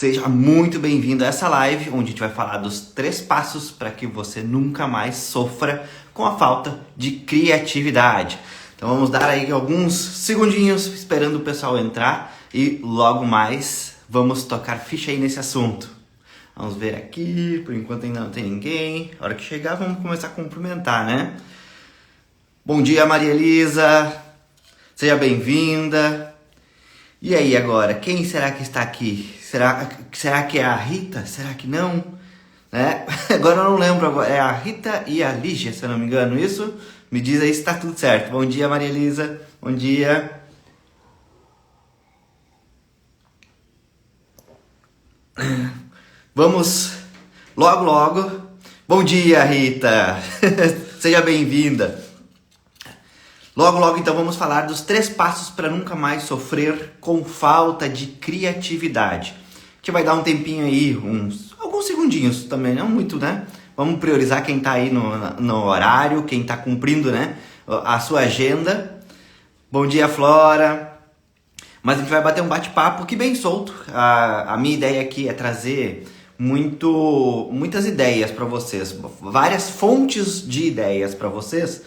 Seja muito bem-vindo a essa live, onde a gente vai falar dos 3 passos para que você nunca mais sofra com a falta de criatividade. Então vamos dar aí alguns segundinhos esperando o pessoal entrar e logo mais vamos tocar ficha aí nesse assunto. Vamos ver aqui, por enquanto ainda não tem ninguém. A hora que chegar vamos começar a cumprimentar, né? Bom dia, Maria Elisa, seja bem-vinda. E aí agora, quem será que está aqui? Será que é a Rita? Será que não? Né? Agora eu não lembro, é a Rita e a Lígia, se eu não me engano, isso? Me diz aí se está tudo certo. Bom dia, Maria Elisa, bom dia. Vamos logo. Bom dia, Rita, seja bem-vinda. Logo, então, vamos falar dos 3 passos para nunca mais sofrer com falta de criatividade. A gente vai dar um tempinho aí, alguns segundinhos também, não muito, né? Vamos priorizar quem tá aí no horário, quem tá cumprindo, né, a sua agenda. Bom dia, Flora. Mas a gente vai bater um bate-papo que bem solto. A minha ideia aqui é trazer muitas ideias para vocês, várias fontes de ideias para vocês,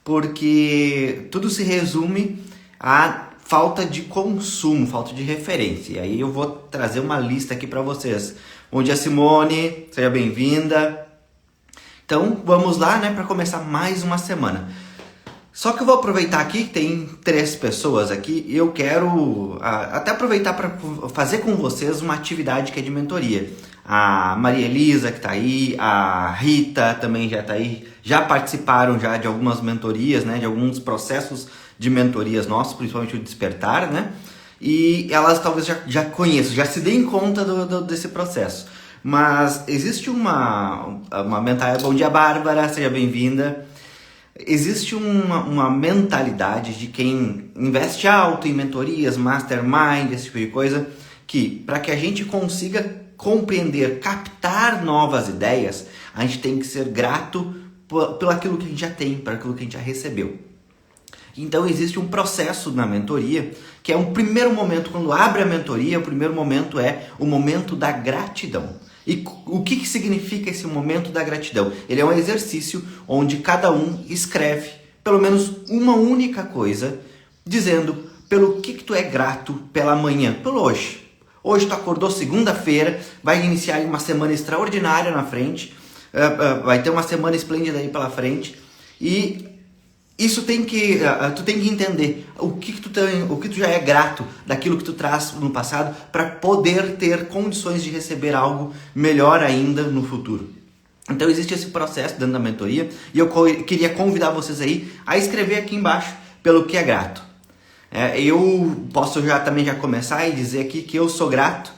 porque tudo se resume à falta de consumo, falta de referência. E aí eu vou trazer uma lista aqui para vocês. Bom dia, Simone, seja bem-vinda. Então vamos lá, né, para começar mais uma semana. Só que eu vou aproveitar aqui, tem 3 pessoas aqui, e eu quero até aproveitar para fazer com vocês uma atividade que é de mentoria. A Maria Elisa que está aí, a Rita também já está aí, já participaram já de algumas mentorias, né, de alguns processos de mentorias nossos, principalmente o Despertar, né? E elas talvez já conheçam, já se deem conta desse processo. Mas existe uma mentalidade... Bom dia, Bárbara, seja bem-vinda. Existe uma mentalidade de quem investe alto em mentorias, mastermind, esse tipo de coisa, que para que a gente consiga compreender, captar novas ideias, a gente tem que ser grato pelo aquilo que a gente já tem, por aquilo que a gente já recebeu. Então existe um processo na mentoria, que é um primeiro momento, quando abre a mentoria, o primeiro momento é o momento da gratidão. E o que significa esse momento da gratidão? Ele é um exercício onde cada um escreve pelo menos uma única coisa, dizendo pelo que tu é grato pela manhã, pelo hoje. Hoje tu acordou segunda-feira, vai iniciar uma semana extraordinária na frente, vai ter uma semana esplêndida aí pela frente, e isso tu tem que entender o que tu já é grato daquilo que tu traz no passado para poder ter condições de receber algo melhor ainda no futuro. Então existe esse processo dentro da mentoria e eu queria convidar vocês aí a escrever aqui embaixo pelo que é grato. Eu posso já começar e dizer aqui que eu sou grato.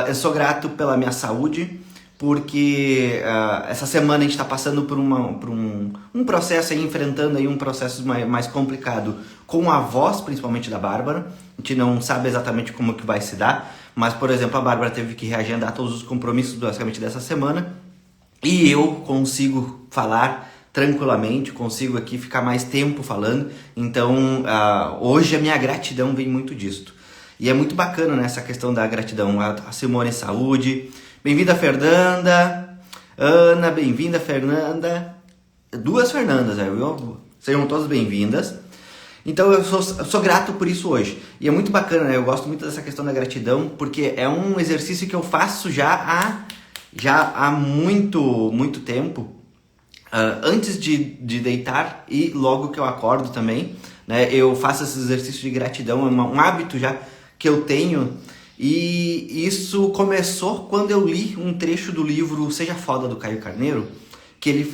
Eu sou grato pela minha saúde, porque essa semana a gente está passando por um processo aí, enfrentando aí um processo mais complicado com a voz, principalmente da Bárbara. A gente não sabe exatamente como que vai se dar, mas, por exemplo, a Bárbara teve que reagendar todos os compromissos basicamente dessa semana e eu consigo falar tranquilamente, consigo aqui ficar mais tempo falando. Então, hoje a minha gratidão vem muito disto. E é muito bacana, né, essa questão da gratidão. A Simone Saúde... Bem-vinda, Fernanda. Ana, bem-vinda, Fernanda. 2 Fernandas, viu? Sejam todas bem-vindas. Então eu sou grato por isso hoje. E é muito bacana, né? Eu gosto muito dessa questão da gratidão, porque é um exercício que eu faço já há muito tempo. Antes de deitar e logo que eu acordo também, né? Eu faço esse exercício de gratidão, é um hábito já que eu tenho. E isso começou quando eu li um trecho do livro Seja Foda, do Caio Carneiro, que ele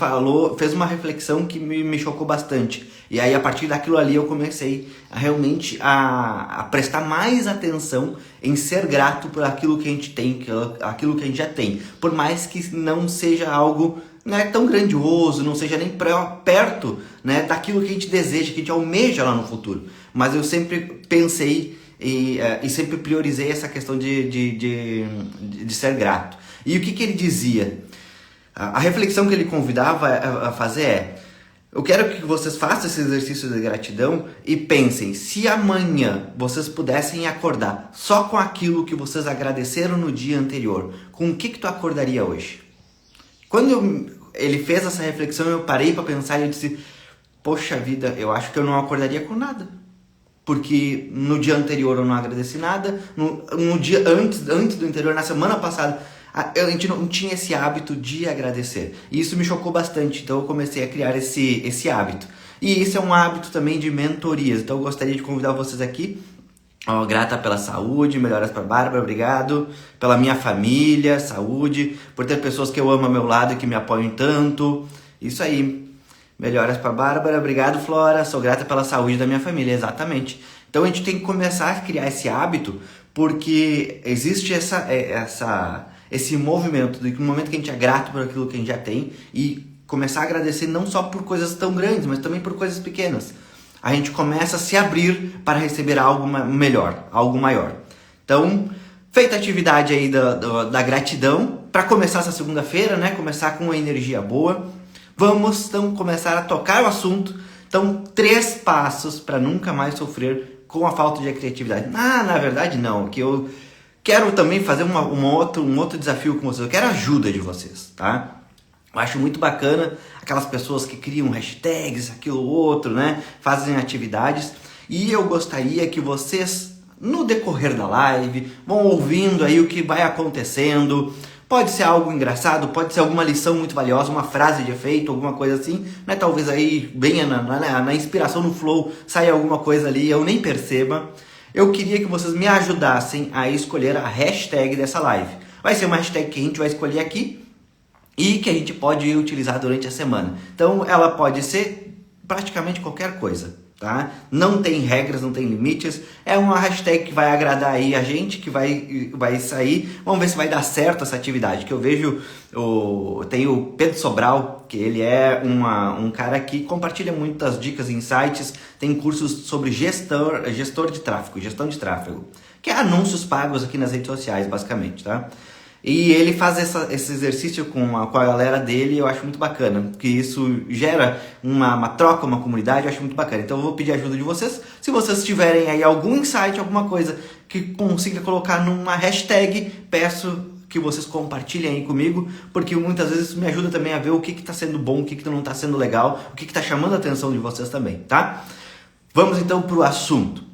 fez uma reflexão que me chocou bastante. E aí a partir daquilo ali eu comecei realmente a prestar mais atenção em ser grato por aquilo que a gente tem, aquilo que a gente já tem. Por mais que não seja algo, né, tão grandioso, não seja nem perto, né, daquilo que a gente deseja, que a gente almeja lá no futuro. Mas eu sempre pensei e sempre priorizei essa questão de ser grato. E o que ele dizia? A reflexão que ele convidava a fazer Eu quero que vocês façam esse exercício de gratidão e pensem, se amanhã vocês pudessem acordar só com aquilo que vocês agradeceram no dia anterior, com o que tu acordaria hoje? Quando ele fez essa reflexão, eu parei para pensar e eu disse, poxa vida, eu acho que eu não acordaria com nada. Porque no dia anterior eu não agradeci nada, no dia antes do anterior, na semana passada, a gente não tinha esse hábito de agradecer. E isso me chocou bastante, então eu comecei a criar esse hábito. E isso é um hábito também de mentorias, então eu gostaria de convidar vocês aqui. Grata pela saúde, melhoras para Bárbara, obrigado. Pela minha família, saúde, por ter pessoas que eu amo ao meu lado e que me apoiam tanto. Isso aí, melhoras para Bárbara, obrigado Flora, sou grata pela saúde da minha família, exatamente. Então a gente tem que começar a criar esse hábito, porque existe esse movimento, de que no momento que a gente é grato por aquilo que a gente já tem e começar a agradecer não só por coisas tão grandes, mas também por coisas pequenas. A gente começa a se abrir para receber algo melhor, algo maior. Então, feita a atividade aí da gratidão, para começar essa segunda-feira, né? Começar com uma energia boa, vamos então começar a tocar o assunto. Então, 3 passos para nunca mais sofrer com a falta de criatividade. Na verdade não, que eu quero também fazer um outro desafio com vocês, eu quero a ajuda de vocês, tá? Eu acho muito bacana aquelas pessoas que criam hashtags, aquilo outro, né? Fazem atividades. E eu gostaria que vocês, no decorrer da live, vão ouvindo aí o que vai acontecendo. Pode ser algo engraçado, pode ser alguma lição muito valiosa, uma frase de efeito, alguma coisa assim, né? Talvez aí venha na inspiração, no flow, saia alguma coisa ali e eu nem perceba. Eu queria que vocês me ajudassem a escolher a hashtag dessa live. Vai ser uma hashtag que a gente vai escolher aqui e que a gente pode utilizar durante a semana. Então ela pode ser praticamente qualquer coisa, tá? Não tem regras, não tem limites. É uma hashtag que vai agradar aí a gente, que vai sair. Vamos ver se vai dar certo essa atividade. Que eu vejo, tem o Pedro Sobral, que ele é um cara que compartilha muitas dicas e insights. Tem cursos sobre gestão de tráfego, que é anúncios pagos aqui nas redes sociais, basicamente, tá? E ele faz esse exercício com a galera dele, eu acho muito bacana, porque isso gera uma troca, uma comunidade, eu acho muito bacana. Então eu vou pedir a ajuda de vocês, se vocês tiverem aí algum insight, alguma coisa que consiga colocar numa hashtag, peço que vocês compartilhem aí comigo, porque muitas vezes isso me ajuda também a ver o que está sendo bom, o que não está sendo legal, o que está chamando a atenção de vocês também, tá? Vamos então para o assunto.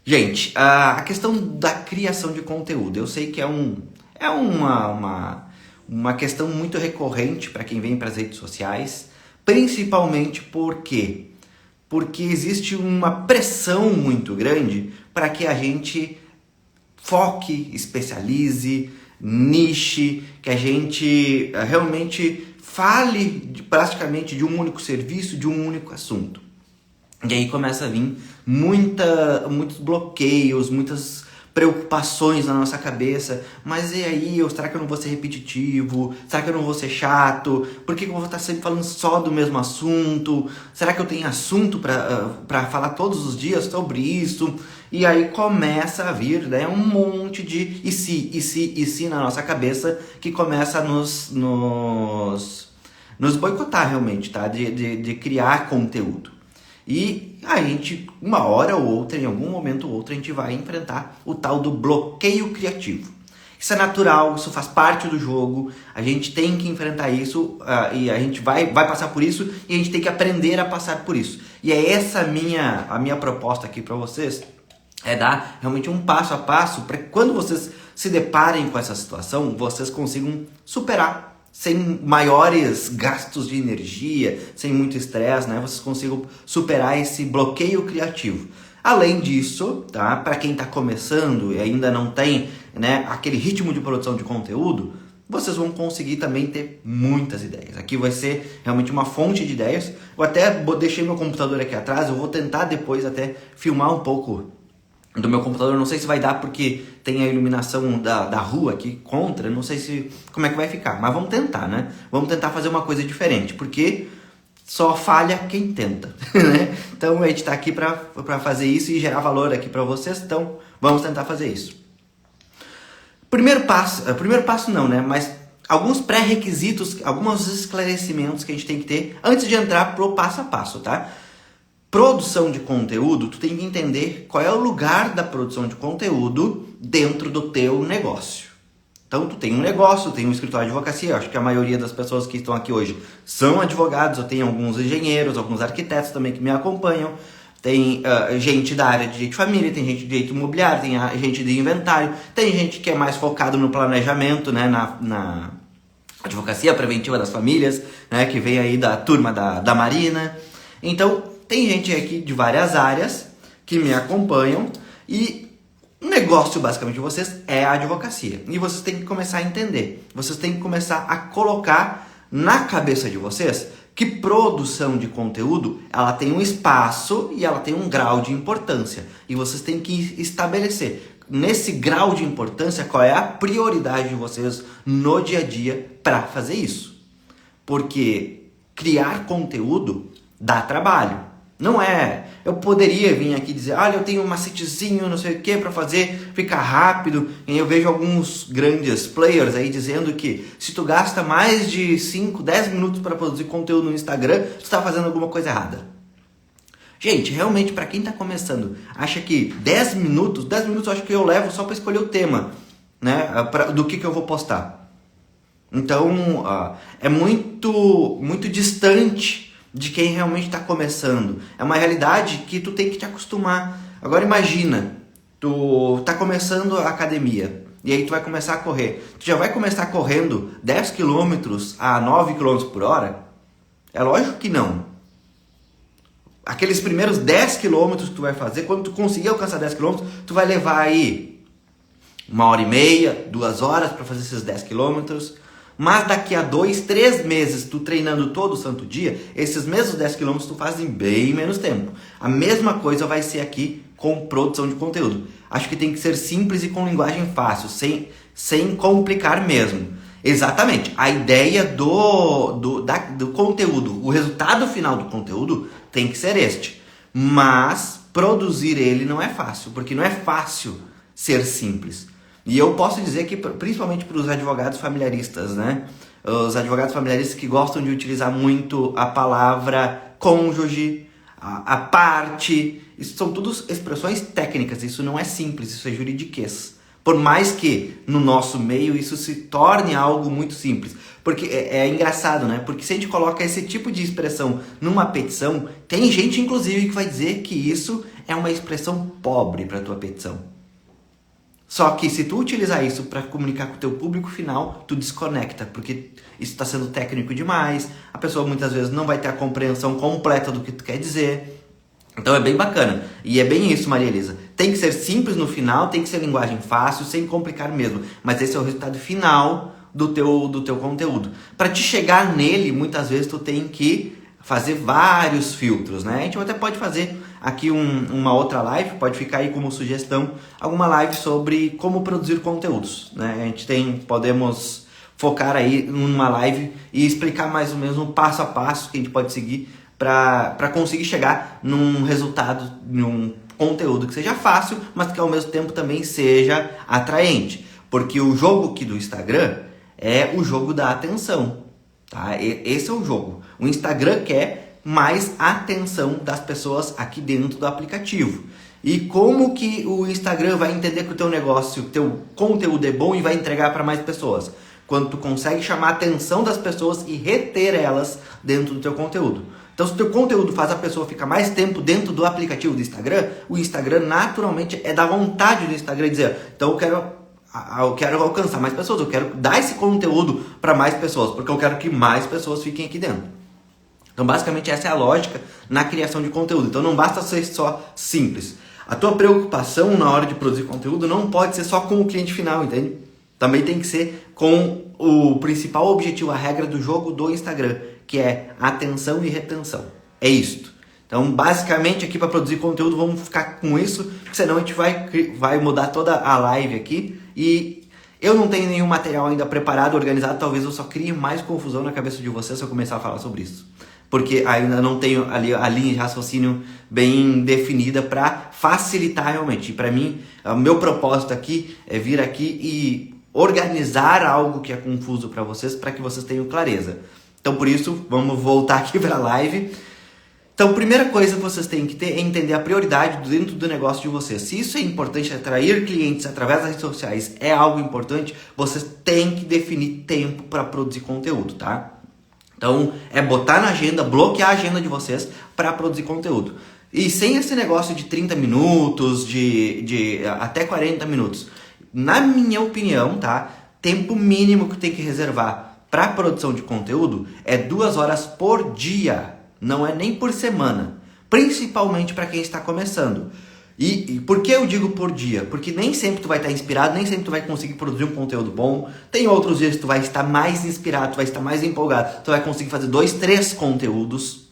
Gente, a questão da criação de conteúdo, eu sei que é uma questão muito recorrente para quem vem para as redes sociais, principalmente porque existe uma pressão muito grande para que a gente foque, especialize, niche, que a gente realmente fale praticamente de um único serviço, de um único assunto. E aí começa a vir muitos bloqueios, muitas preocupações na nossa cabeça, mas e aí, será que eu não vou ser repetitivo? Será que eu não vou ser chato? Por que eu vou estar sempre falando só do mesmo assunto? Será que eu tenho assunto para falar todos os dias sobre isso? E aí começa a vir, né, um monte de e se na nossa cabeça, que começa a nos boicotar realmente, tá? De criar conteúdo. E a gente, uma hora ou outra, em algum momento ou outro, a gente vai enfrentar o tal do bloqueio criativo. Isso é natural, isso faz parte do jogo, a gente tem que enfrentar isso e a gente vai passar por isso e a gente tem que aprender a passar por isso. E é essa a minha proposta aqui para vocês, é dar realmente um passo a passo para que quando vocês se deparem com essa situação, vocês consigam superar sem maiores gastos de energia, sem muito estresse, né? Vocês consigam superar esse bloqueio criativo. Além disso, tá? Para quem está começando e ainda não tem, né, aquele ritmo de produção de conteúdo, vocês vão conseguir também ter muitas ideias. Aqui vai ser realmente uma fonte de ideias. Eu até deixei meu computador aqui atrás, eu vou tentar depois até filmar um pouco do meu computador, não sei se vai dar porque tem a iluminação da rua aqui contra, não sei como é que vai ficar, mas vamos tentar, né? Vamos tentar fazer uma coisa diferente, porque só falha quem tenta, né? Então a gente está aqui para fazer isso e gerar valor aqui para vocês, então vamos tentar fazer isso. Primeiro passo não, né? Mas alguns pré-requisitos, alguns esclarecimentos que a gente tem que ter antes de entrar pro passo a passo, tá? Produção de conteúdo, tu tem que entender qual é o lugar da produção de conteúdo dentro do teu negócio. Então, tu tem um negócio, tem um escritório de advocacia, eu acho que a maioria das pessoas que estão aqui hoje são advogados, eu tenho alguns engenheiros, alguns arquitetos também que me acompanham, tem gente da área de direito de família, tem gente de direito imobiliário, tem gente de inventário, tem gente que é mais focado no planejamento, né, na advocacia preventiva das famílias, né, que vem aí da turma da Marina. Então, tem gente aqui de várias áreas que me acompanham e o negócio, basicamente, de vocês é a advocacia. E vocês têm que começar a entender. Vocês têm que começar a colocar na cabeça de vocês que produção de conteúdo, ela tem um espaço e ela tem um grau de importância. E vocês têm que estabelecer, nesse grau de importância, qual é a prioridade de vocês no dia a dia para fazer isso. Porque criar conteúdo dá trabalho. Não é, eu poderia vir aqui dizer, olha, eu tenho um macetezinho, não sei o que, para fazer, ficar rápido. E eu vejo alguns grandes players aí dizendo que se tu gasta mais de 5, 10 minutos para produzir conteúdo no Instagram, tu está fazendo alguma coisa errada. Gente, realmente, para quem está começando, acha que 10 minutos eu acho que eu levo só para escolher o tema, né, do que eu vou postar. Então, é muito distante de quem realmente está começando. É uma realidade que tu tem que te acostumar. Agora imagina, tu tá começando a academia e aí tu vai começar a correr. Tu já vai começar correndo 10 km a 9 km por hora? É lógico que não. Aqueles primeiros 10 km que tu vai fazer, quando tu conseguir alcançar 10 km, tu vai levar aí 1h30, 2 horas para fazer esses 10 km. Mas daqui a 2, 3 meses, tu treinando todo santo dia, esses mesmos 10 km tu faz em bem menos tempo. A mesma coisa vai ser aqui com produção de conteúdo. Acho que tem que ser simples e com linguagem fácil, sem complicar mesmo. Exatamente, a ideia do conteúdo, o resultado final do conteúdo tem que ser este. Mas produzir ele não é fácil, porque não é fácil ser simples. E eu posso dizer que, principalmente para os advogados familiaristas, né? Os advogados familiaristas que gostam de utilizar muito a palavra cônjuge, a parte, isso são todas expressões técnicas, isso não é simples, isso é juridiquês. Por mais que no nosso meio isso se torne algo muito simples. Porque é engraçado, né? Porque se a gente coloca esse tipo de expressão numa petição, tem gente inclusive que vai dizer que isso é uma expressão pobre para a tua petição. Só que se tu utilizar isso para comunicar com o teu público final, tu desconecta, porque isso está sendo técnico demais, a pessoa muitas vezes não vai ter a compreensão completa do que tu quer dizer. Então é bem bacana. E é bem isso, Maria Elisa. Tem que ser simples no final, tem que ser linguagem fácil, sem complicar mesmo. Mas esse é o resultado final do teu conteúdo. Para te chegar nele, muitas vezes tu tem que fazer vários filtros, né? A gente até pode fazer aqui uma outra live, pode ficar aí como sugestão, alguma live sobre como produzir conteúdos, né? A gente podemos focar aí numa live e explicar mais ou menos um passo a passo que a gente pode seguir para conseguir chegar num resultado, num conteúdo que seja fácil, mas que ao mesmo tempo também seja atraente. Porque o jogo aqui do Instagram é o jogo da atenção, tá? Esse é o jogo. O Instagram quer mais atenção das pessoas aqui dentro do aplicativo. E como que o Instagram vai entender que o teu negócio, o teu conteúdo é bom e vai entregar para mais pessoas? Quando tu consegue chamar a atenção das pessoas e reter elas dentro do teu conteúdo. Então, se o teu conteúdo faz a pessoa ficar mais tempo dentro do aplicativo do Instagram, o Instagram naturalmente é da vontade do Instagram dizer, então eu quero alcançar mais pessoas, eu quero dar esse conteúdo para mais pessoas, porque eu quero que mais pessoas fiquem aqui dentro. Então, basicamente, essa é a lógica na criação de conteúdo. Então, não basta ser só simples. A tua preocupação na hora de produzir conteúdo não pode ser só com o cliente final, entende? Também tem que ser com o principal objetivo, a regra do jogo do Instagram, que é atenção e retenção. É isto. Então, basicamente, aqui para produzir conteúdo, vamos ficar com isso, porque senão a gente vai mudar toda a live aqui e eu não tenho nenhum material ainda preparado, organizado, talvez eu só crie mais confusão na cabeça de vocês se eu começar a falar sobre isso. Porque ainda não tenho ali a linha de raciocínio bem definida para facilitar realmente. E para mim, o meu propósito aqui é vir aqui e organizar algo que é confuso para que vocês tenham clareza. Então, por isso, vamos voltar aqui para a live. Então, a primeira coisa que vocês têm que ter é entender a prioridade dentro do negócio de vocês. Se isso é importante, atrair clientes através das redes sociais é algo importante, vocês têm que definir tempo para produzir conteúdo, tá? Então, é botar na agenda, bloquear a agenda de vocês para produzir conteúdo. E sem esse negócio de 30 minutos, de até 40 minutos. Na minha opinião, tá? Tempo mínimo que tem que reservar para produção de conteúdo é 2 horas por dia. Não é nem por semana, principalmente para quem está começando. E por que eu digo por dia? Porque nem sempre tu vai estar inspirado, nem sempre tu vai conseguir produzir um conteúdo bom. Tem outros dias que tu vai estar mais inspirado, tu vai estar mais empolgado, tu vai conseguir fazer 2, 3 conteúdos.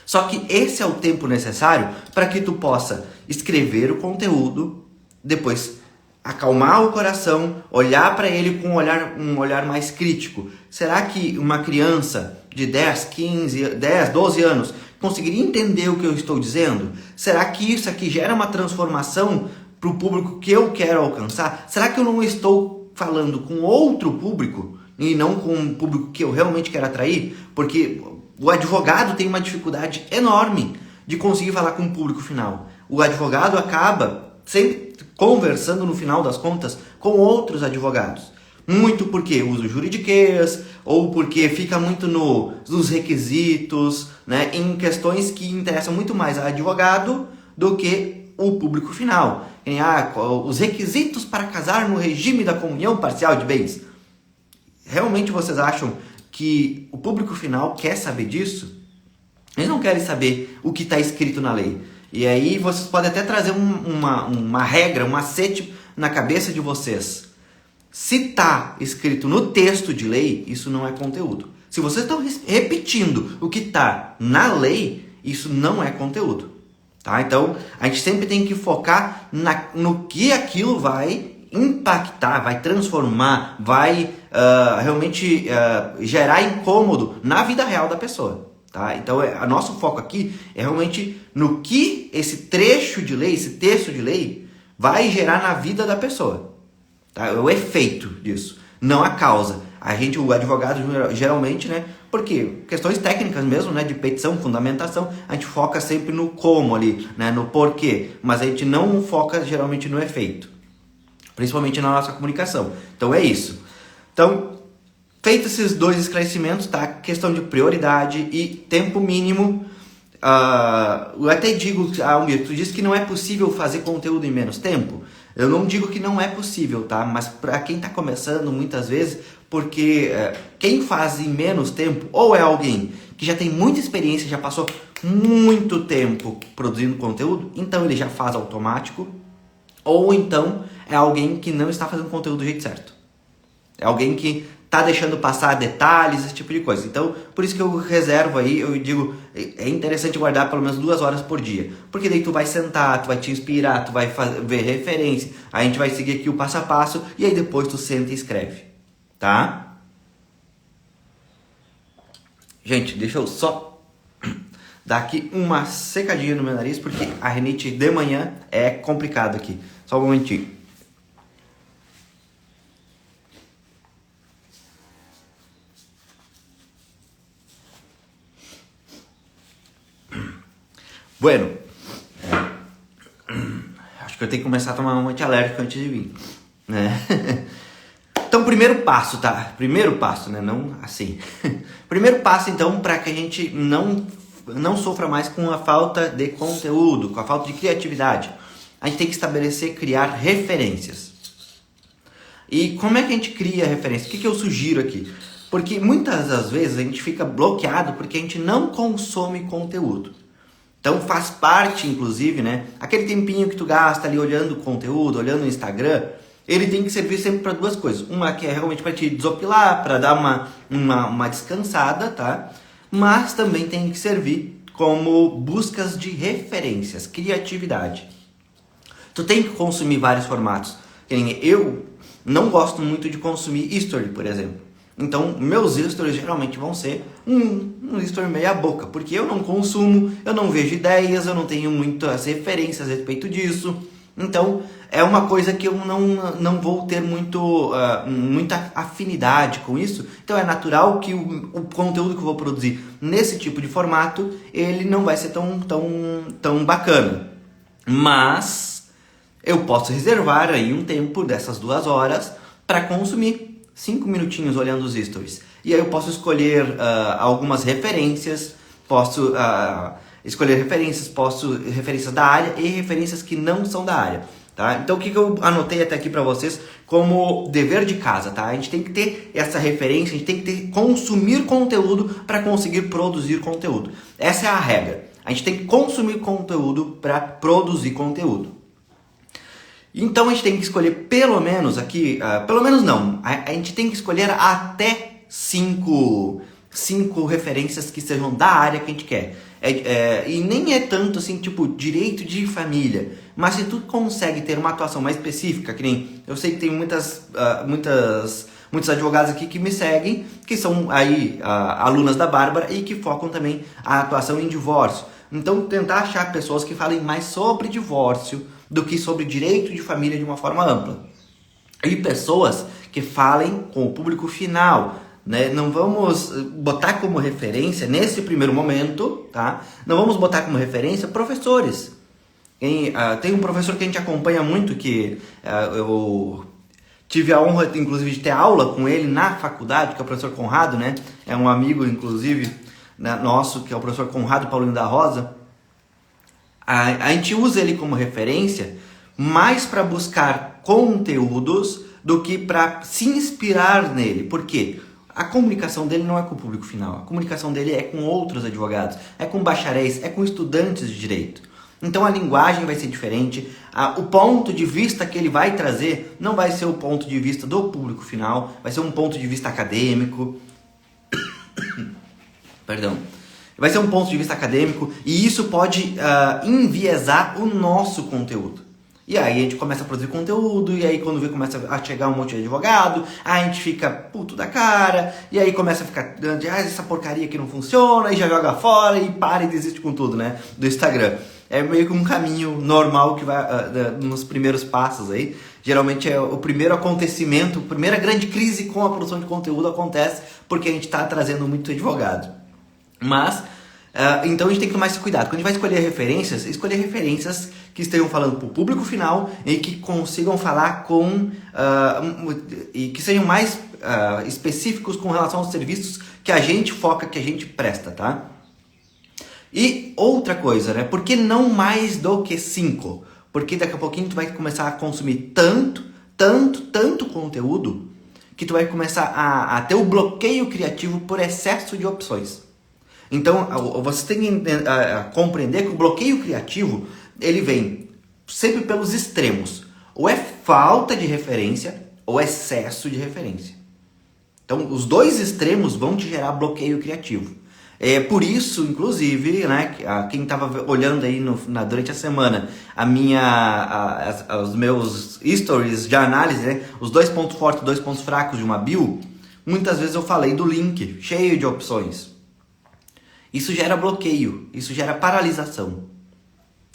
Só que esse é o tempo necessário para que tu possa escrever o conteúdo, depois acalmar o coração, olhar para ele com um olhar mais crítico. Será que uma criança de 12 anos conseguiria entender o que eu estou dizendo? Será que isso aqui gera uma transformação para o público que eu quero alcançar? Será que eu não estou falando com outro público e não com um público que eu realmente quero atrair? Porque o advogado tem uma dificuldade enorme de conseguir falar com o público final. O advogado acaba sempre conversando no final das contas com outros advogados. Muito porque usa o juridiquês ou porque fica muito nos requisitos, né, em questões que interessam muito mais ao advogado do que o público final. Os requisitos para casar no regime da comunhão parcial de bens. Realmente vocês acham que o público final quer saber disso? Eles não querem saber o que está escrito na lei. E aí vocês podem até trazer uma regra, um macete na cabeça de vocês. Se está escrito no texto de lei, isso não é conteúdo. Se vocês estão repetindo o que está na lei, isso não é conteúdo. Tá? Então, a gente sempre tem que focar no que aquilo vai impactar, vai transformar, vai realmente gerar incômodo na vida real da pessoa. Tá? Então, o nosso foco aqui é realmente no que esse trecho de lei, esse texto de lei, vai gerar na vida da pessoa. Tá? É o efeito disso, não a causa. O advogado, geralmente, né? Porque questões técnicas mesmo, né? De petição, fundamentação, a gente foca sempre no como ali, né? No porquê. Mas a gente não foca geralmente no efeito. Principalmente na nossa comunicação. Então, é isso. Então, feitos esses 2 esclarecimentos, tá? Questão de prioridade e tempo mínimo. Eu até digo, Almir, tu disse que não é possível fazer conteúdo em menos tempo. Eu não digo que não é possível, tá? Mas para quem está começando, muitas vezes, porque quem faz em menos tempo, ou é alguém que já tem muita experiência, já passou muito tempo produzindo conteúdo, então ele já faz automático, ou então é alguém que não está fazendo conteúdo do jeito certo. É alguém que tá deixando passar detalhes, esse tipo de coisa. Então, por isso que eu reservo aí, eu digo, é interessante guardar pelo menos 2 horas por dia. Porque daí tu vai sentar, tu vai te inspirar, tu vai ver referência, a gente vai seguir aqui o passo a passo, e aí depois tu senta e escreve. Tá? Gente, deixa eu só dar aqui uma secadinha no meu nariz, porque a rinite de manhã é complicado aqui. Só um momentinho. Bueno, acho que eu tenho que começar a tomar um antialérgico antes de vir, né? Então, primeiro passo, tá? Primeiro passo, né? Não assim. Primeiro passo, então, para que a gente não sofra mais com a falta de conteúdo, com a falta de criatividade. A gente tem que estabelecer, criar referências. E como é que a gente cria referência? O que eu sugiro aqui? Porque muitas das vezes a gente fica bloqueado porque a gente não consome conteúdo. Então faz parte, inclusive, né? Aquele tempinho que tu gasta ali olhando o conteúdo, olhando o Instagram, ele tem que servir sempre para 2 coisas. Uma que é realmente para te desopilar, para dar uma descansada, tá? Mas também tem que servir como buscas de referências, criatividade. Tu tem que consumir vários formatos. Eu não gosto muito de consumir history, por exemplo. Então, meus stories geralmente vão ser um story meia boca, porque eu não consumo, eu não vejo ideias, eu não tenho muitas referências a respeito disso. Então, é uma coisa que eu não vou ter muita afinidade com isso. Então, é natural que o conteúdo que eu vou produzir nesse tipo de formato, ele não vai ser tão bacana. Mas, eu posso reservar aí um tempo dessas 2 horas para consumir 5 minutinhos olhando os stories. E aí eu posso escolher algumas referências, posso escolher referências da área e referências que não são da área, tá? Então o que eu anotei até aqui para vocês como dever de casa, tá? A gente tem que ter essa referência, a gente tem que consumir conteúdo para conseguir produzir conteúdo. Essa é a regra. A gente tem que consumir conteúdo para produzir conteúdo. Então a gente tem que escolher pelo menos aqui, pelo menos não, a gente tem que escolher até 5 referências que sejam da área que a gente quer. E nem é tanto assim, tipo, direito de família, mas se tu consegue ter uma atuação mais específica, que nem, eu sei que tem muitos advogados aqui que me seguem, que são aí alunas da Bárbara e que focam também a atuação em divórcio. Então tentar achar pessoas que falem mais sobre divórcio do que sobre direito de família de uma forma ampla. E pessoas que falem com o público final, né? Não vamos botar como referência, nesse primeiro momento, tá? Não vamos botar como referência professores. Tem um professor que a gente acompanha muito, que eu tive a honra, inclusive, de ter aula com ele na faculdade, que é o professor Conrado, né? É um amigo, inclusive, nosso, que é o professor Conrado Paulinho da Rosa. A gente usa ele como referência mais para buscar conteúdos do que para se inspirar nele. Por quê? A comunicação dele não é com o público final. A comunicação dele é com outros advogados, é com bacharéis, é com estudantes de direito. Então a linguagem vai ser diferente, o ponto de vista que ele vai trazer não vai ser o ponto de vista do público final, vai ser um ponto de vista acadêmico. Perdão. Vai ser um ponto de vista acadêmico e isso pode enviesar o nosso conteúdo. E aí a gente começa a produzir conteúdo, e aí quando vê começa a chegar um monte de advogado, aí a gente fica puto da cara, e aí começa a ficar, essa porcaria aqui não funciona, e já joga fora, e para e desiste com tudo, né, do Instagram. É meio que um caminho normal que vai nos primeiros passos aí. Geralmente é o primeiro acontecimento, a primeira grande crise com a produção de conteúdo acontece porque a gente está trazendo muito advogado. Mas, então a gente tem que tomar esse cuidado. Quando a gente vai escolher referências que estejam falando para o público final e que consigam falar e que sejam mais específicos com relação aos serviços que a gente foca, que a gente presta, tá? E outra coisa, né? Por que não mais do que 5? Porque daqui a pouquinho tu vai começar a consumir tanto conteúdo que tu vai começar a ter o bloqueio criativo por excesso de opções. Então, você tem que compreender que o bloqueio criativo, ele vem sempre pelos extremos. Ou é falta de referência, ou excesso de referência. Então, os dois extremos vão te gerar bloqueio criativo. É por isso, inclusive, né, quem estava olhando aí durante a semana os meus stories de análise, né, os 2 pontos fortes e 2 pontos fracos de uma bio, muitas vezes eu falei do link cheio de opções. Isso gera bloqueio, isso gera paralisação.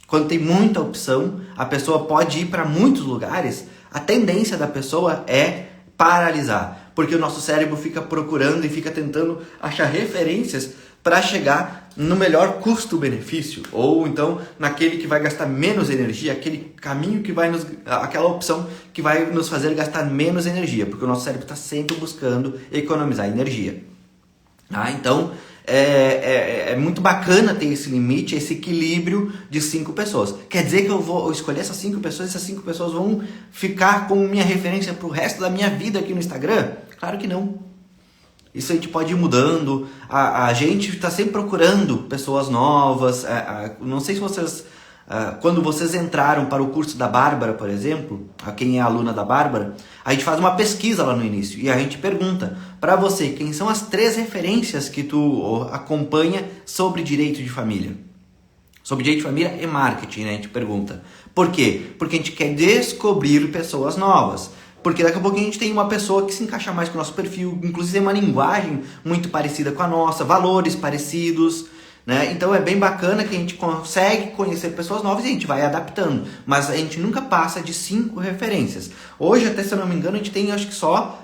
Quando tem muita opção, a pessoa pode ir para muitos lugares, a tendência da pessoa é paralisar, porque o nosso cérebro fica procurando e fica tentando achar referências para chegar no melhor custo-benefício, ou então naquele que vai gastar menos energia, aquele caminho que vai aquela opção que vai nos fazer gastar menos energia, porque o nosso cérebro está sempre buscando economizar energia. Então, é muito bacana ter esse limite, esse equilíbrio de 5 pessoas. Quer dizer que eu vou escolher essas 5 pessoas, essas 5 pessoas vão ficar como minha referência para o resto da minha vida aqui no Instagram? Claro que não. Isso a gente pode ir mudando. A gente está sempre procurando pessoas novas. Não sei se vocês... quando vocês entraram para o curso da Bárbara, por exemplo, a quem é aluna da Bárbara, a gente faz uma pesquisa lá no início e a gente pergunta para você quem são as 3 referências que tu acompanha sobre direito de família. Sobre direito de família e marketing, né? A gente pergunta. Por quê? Porque a gente quer descobrir pessoas novas. Porque daqui a pouco a gente tem uma pessoa que se encaixa mais com o nosso perfil, inclusive tem uma linguagem muito parecida com a nossa, valores parecidos. né? Então é bem bacana que a gente consegue conhecer pessoas novas e a gente vai adaptando, mas a gente nunca passa de 5 referências. Hoje, até se eu não me engano, a gente tem acho que só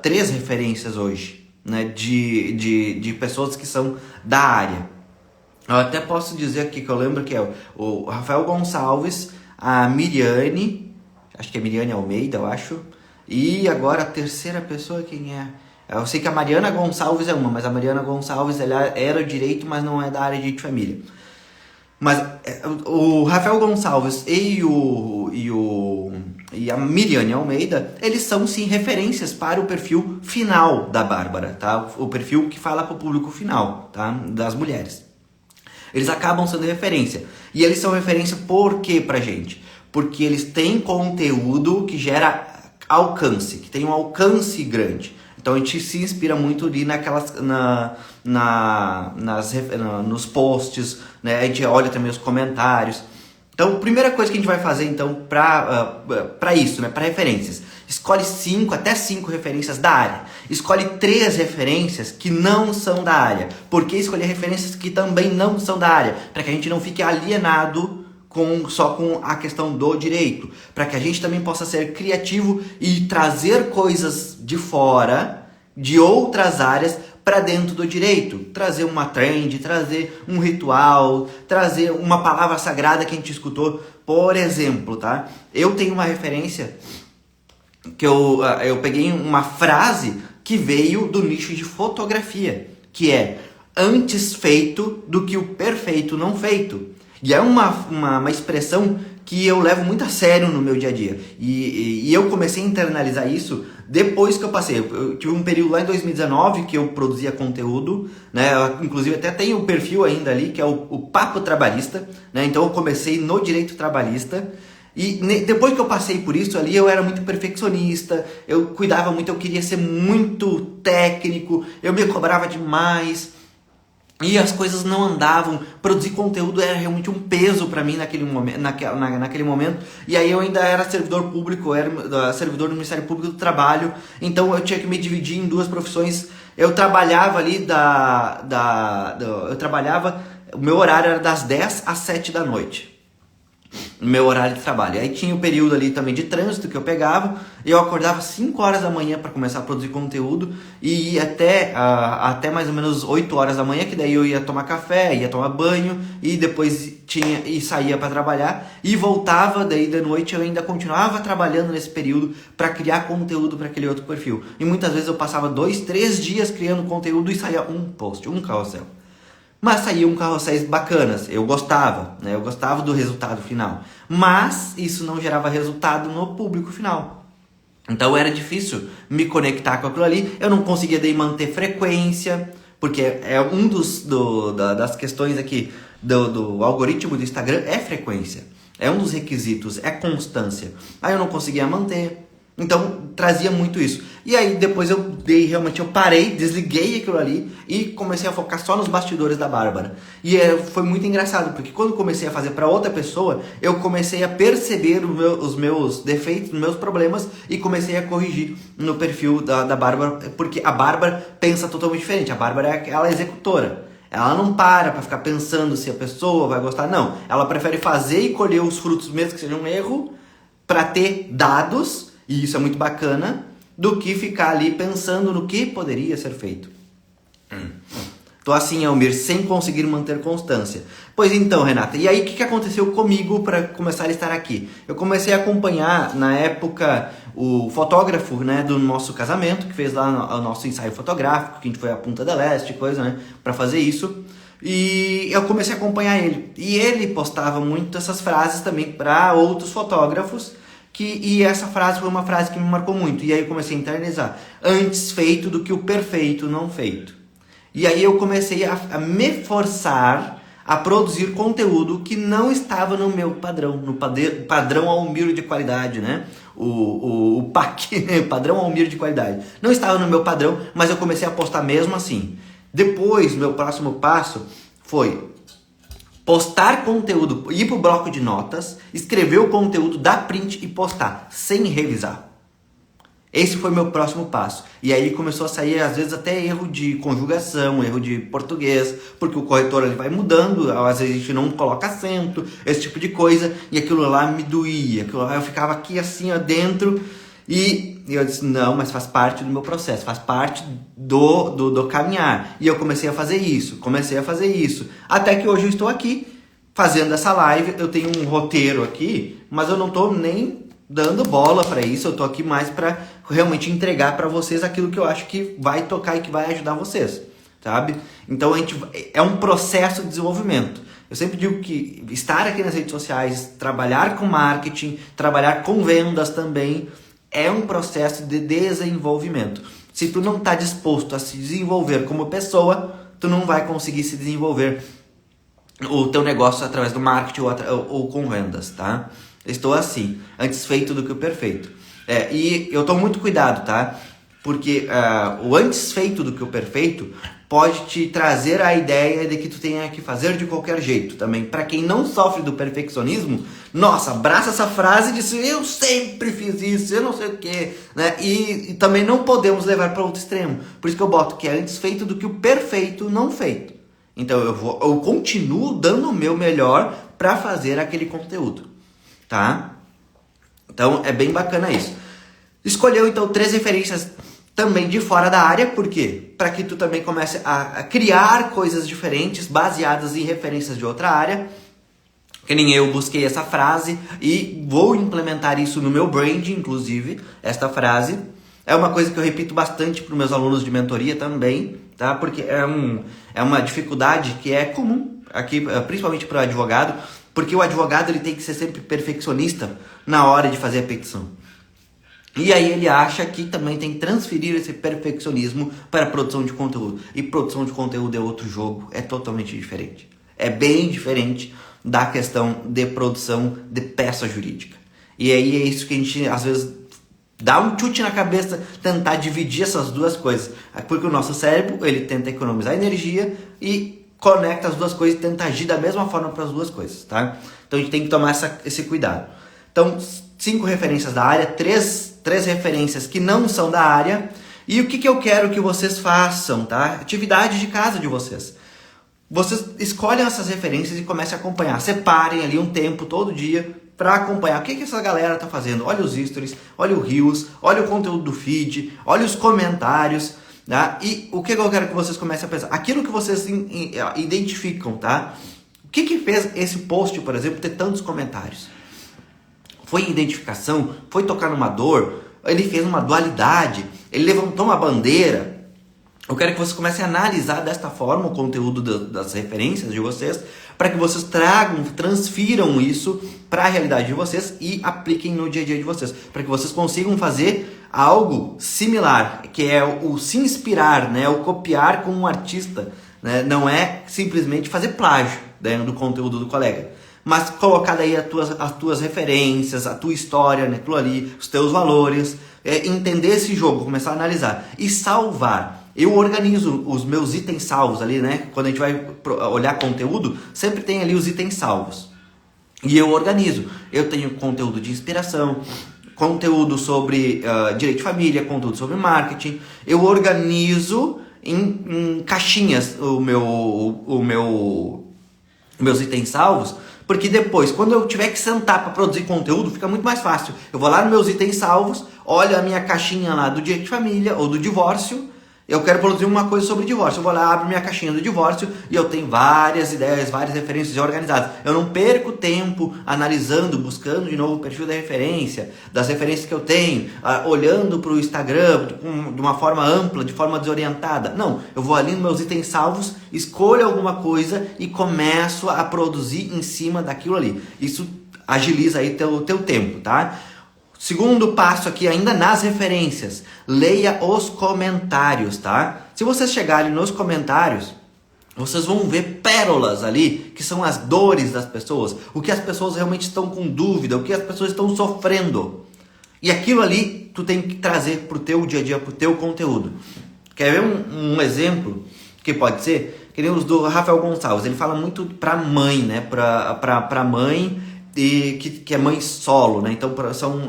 3 referências hoje, né? De pessoas que são da área. Eu até posso dizer aqui que eu lembro que é o Rafael Gonçalves, a Miriane, acho que é Miriane Almeida, eu acho. E agora a terceira pessoa, quem é? Eu sei que a Mariana Gonçalves é uma, mas a Mariana Gonçalves ela era direito, mas não é da área de família. Mas o Rafael Gonçalves e a Miriane Almeida, eles são sim referências para o perfil final da Bárbara, tá? O perfil que fala para o público final, tá? Das mulheres. Eles acabam sendo referência. E eles são referência por quê pra gente? Porque eles têm conteúdo que gera alcance, que tem um alcance grande. Então a gente se inspira muito ali nos posts, né? A gente olha também os comentários. Então, primeira coisa que a gente vai fazer então para isso, né? Para referências. Escolhe até 5 referências da área. Escolhe 3 referências que não são da área. Por que escolher referências que também não são da área? Para que a gente não fique alienado só com a questão do direito. Para que a gente também possa ser criativo e trazer coisas de fora, de outras áreas, para dentro do direito. Trazer uma trend, trazer um ritual, trazer uma palavra sagrada que a gente escutou. Por exemplo, tá? Eu tenho uma referência que eu peguei uma frase que veio do nicho de fotografia, que é antes feito do que o perfeito não feito. E é uma expressão que eu levo muito a sério no meu dia a dia. E eu comecei a internalizar isso depois que eu passei. Eu tive um período lá em 2019 que eu produzia conteúdo, né? Eu, inclusive até tenho o perfil ainda ali, que é o Papo Trabalhista, né? Então eu comecei no direito trabalhista. E depois que eu passei por isso ali, eu era muito perfeccionista, eu cuidava muito, eu queria ser muito técnico, eu me cobrava demais. E as coisas não andavam, produzir conteúdo era realmente um peso para mim naquele momento. E aí eu ainda era servidor público, eu era servidor do Ministério Público do Trabalho, então eu tinha que me dividir em 2 profissões. Eu trabalhava ali o meu horário era das 10 às 7 da noite. Meu horário de trabalho. Aí tinha o período ali também de trânsito que eu pegava. Eu acordava 5 horas da manhã para começar a produzir conteúdo e ia até mais ou menos 8 horas da manhã, que daí eu ia tomar café, ia tomar banho e depois saía para trabalhar e voltava. Daí de noite eu ainda continuava trabalhando nesse período para criar conteúdo para aquele outro perfil. E muitas vezes eu passava 2, 3 dias criando conteúdo e saía um post, um carrossel. Mas saíam carrosséis bacanas, eu gostava, né? Eu gostava do resultado final. Mas isso não gerava resultado no público final. Então era difícil me conectar com aquilo ali, eu não conseguia daí manter frequência, porque é das questões aqui do algoritmo do Instagram, é frequência. É um dos requisitos, é constância. Aí eu não conseguia manter. Então trazia muito isso. E aí depois eu parei, desliguei aquilo ali e comecei a focar só nos bastidores da Bárbara. E foi muito engraçado, porque quando comecei a fazer para outra pessoa, eu comecei a perceber os meus defeitos, os meus problemas e comecei a corrigir no perfil da Bárbara, porque a Bárbara pensa totalmente diferente. A Bárbara é aquela executora. Ela não para ficar pensando se a pessoa vai gostar, não. Ela prefere fazer e colher os frutos mesmo que seja um erro, para ter dados. E isso é muito bacana, do que ficar ali pensando no que poderia ser feito. Tô assim, Almir, sem conseguir manter constância. Pois então, Renata, e aí o que aconteceu comigo para começar a estar aqui? Eu comecei a acompanhar, na época, o fotógrafo, né, do nosso casamento, que fez lá o nosso ensaio fotográfico, que a gente foi à Punta del Este, coisa, né, para fazer isso. E eu comecei a acompanhar ele. E ele postava muito essas frases também para outros fotógrafos, e essa frase foi uma frase que me marcou muito. E aí eu comecei a internalizar. Antes feito do que o perfeito não feito. E aí eu comecei a me forçar a produzir conteúdo que não estava no meu padrão. No padrão Almir de qualidade, né? O PAC, padrão Almir de qualidade. Não estava no meu padrão, mas eu comecei a postar mesmo assim. Depois, meu próximo passo foi postar conteúdo, ir pro bloco de notas, escrever o conteúdo, dar print e postar, sem revisar. Esse foi meu próximo passo. E aí começou a sair, às vezes, até erro de conjugação, erro de português, porque o corretor ele vai mudando, às vezes a gente não coloca acento, esse tipo de coisa, e aquilo lá me doía, aquilo lá eu ficava aqui assim, ó, dentro, e eu disse, não, mas faz parte do meu processo, faz parte do caminhar. E eu comecei a fazer isso, até que hoje eu estou aqui, fazendo essa live. Eu tenho um roteiro aqui, mas eu não estou nem dando bola para isso, eu tô aqui mais para realmente entregar para vocês aquilo que eu acho que vai tocar e que vai ajudar vocês, sabe? Então é um processo de desenvolvimento. Eu sempre digo que estar aqui nas redes sociais, trabalhar com marketing, trabalhar com vendas também, é um processo de desenvolvimento. Se tu não está disposto a se desenvolver como pessoa, tu não vai conseguir se desenvolver o teu negócio através do marketing ou com vendas, tá? Estou assim, antes feito do que o perfeito. E eu tomo muito cuidado, tá? Porque o antes feito do que o perfeito pode te trazer a ideia de que tu tenha que fazer de qualquer jeito também. Para quem não sofre do perfeccionismo, nossa, abraça essa frase e diz, eu sempre fiz isso, eu não sei o que, né? E também não podemos levar para outro extremo. Por isso que eu boto que é antes feito do que o perfeito não feito. Então eu continuo dando o meu melhor para fazer aquele conteúdo. Tá? Então é bem bacana isso. Escolheu então 3 referências também de fora da área, por quê? Para que tu também comece a criar coisas diferentes baseadas em referências de outra área. Que nem eu busquei essa frase e vou implementar isso no meu branding, inclusive, esta frase. É uma coisa que eu repito bastante para os meus alunos de mentoria também, tá? Porque é uma dificuldade que é comum aqui, principalmente para o advogado. Porque o advogado ele tem que ser sempre perfeccionista na hora de fazer a petição. E aí ele acha que também tem que transferir esse perfeccionismo para a produção de conteúdo. E produção de conteúdo é outro jogo, é totalmente diferente. É bem diferente da questão de produção de peça jurídica. E aí é isso que a gente às vezes dá um chute na cabeça, tentar dividir essas duas coisas. Porque o nosso cérebro ele tenta economizar energia e conecta as duas coisas e tenta agir da mesma forma para as duas coisas, tá? Então a gente tem que tomar esse cuidado. Então, 5 referências da área, 3 referências que não são da área. E o que eu quero que vocês façam, tá? Atividade de casa de vocês. Vocês escolhem essas referências e comecem a acompanhar. Separem ali um tempo todo dia para acompanhar o que essa galera tá fazendo. Olha os stories, olha o Reels, olha o conteúdo do feed, olha os comentários. Tá? E o que eu quero que vocês comecem a pensar? Aquilo que vocês identificam, tá? O que fez esse post, por exemplo, ter tantos comentários? Foi identificação? Foi tocar numa dor? Ele fez uma dualidade? Ele levantou uma bandeira? Eu quero que vocês comecem a analisar desta forma o conteúdo das referências de vocês, para que vocês transfiram isso para a realidade de vocês e apliquem no dia a dia de vocês, para que vocês consigam fazer algo similar, que é o se inspirar, né? O copiar como um artista, né? Não é simplesmente fazer plágio, né, do conteúdo do colega, mas colocar daí as tuas referências, a tua história, né, aquilo ali, os teus valores, entender esse jogo, começar a analisar e salvar. Eu organizo os meus itens salvos ali, né? Quando a gente vai olhar conteúdo, sempre tem ali os itens salvos. E eu organizo. Eu tenho conteúdo de inspiração, conteúdo sobre direito de família, conteúdo sobre marketing. Eu organizo em caixinhas meus itens salvos, porque depois, quando eu tiver que sentar para produzir conteúdo, fica muito mais fácil. Eu vou lá nos meus itens salvos, olho a minha caixinha lá do direito de família ou do divórcio. Eu quero produzir uma coisa sobre divórcio. Eu vou lá, abro minha caixinha do divórcio e eu tenho várias ideias, várias referências já organizadas. Eu não perco tempo analisando, buscando de novo o perfil da referência, das referências que eu tenho, olhando para o Instagram de uma forma ampla, de forma desorientada. Não, eu vou ali nos meus itens salvos, escolho alguma coisa e começo a produzir em cima daquilo ali. Isso agiliza aí teu tempo, tá? Segundo passo aqui, ainda nas referências, leia os comentários, tá? Se vocês chegarem nos comentários, vocês vão ver pérolas ali, que são as dores das pessoas, o que as pessoas realmente estão com dúvida, o que as pessoas estão sofrendo. E aquilo ali, tu tem que trazer pro teu dia a dia, pro teu conteúdo. Quer ver um exemplo que pode ser? Que nem os do Rafael Gonçalves, ele fala muito pra mãe, né? Pra mãe que é mãe solo, né? Então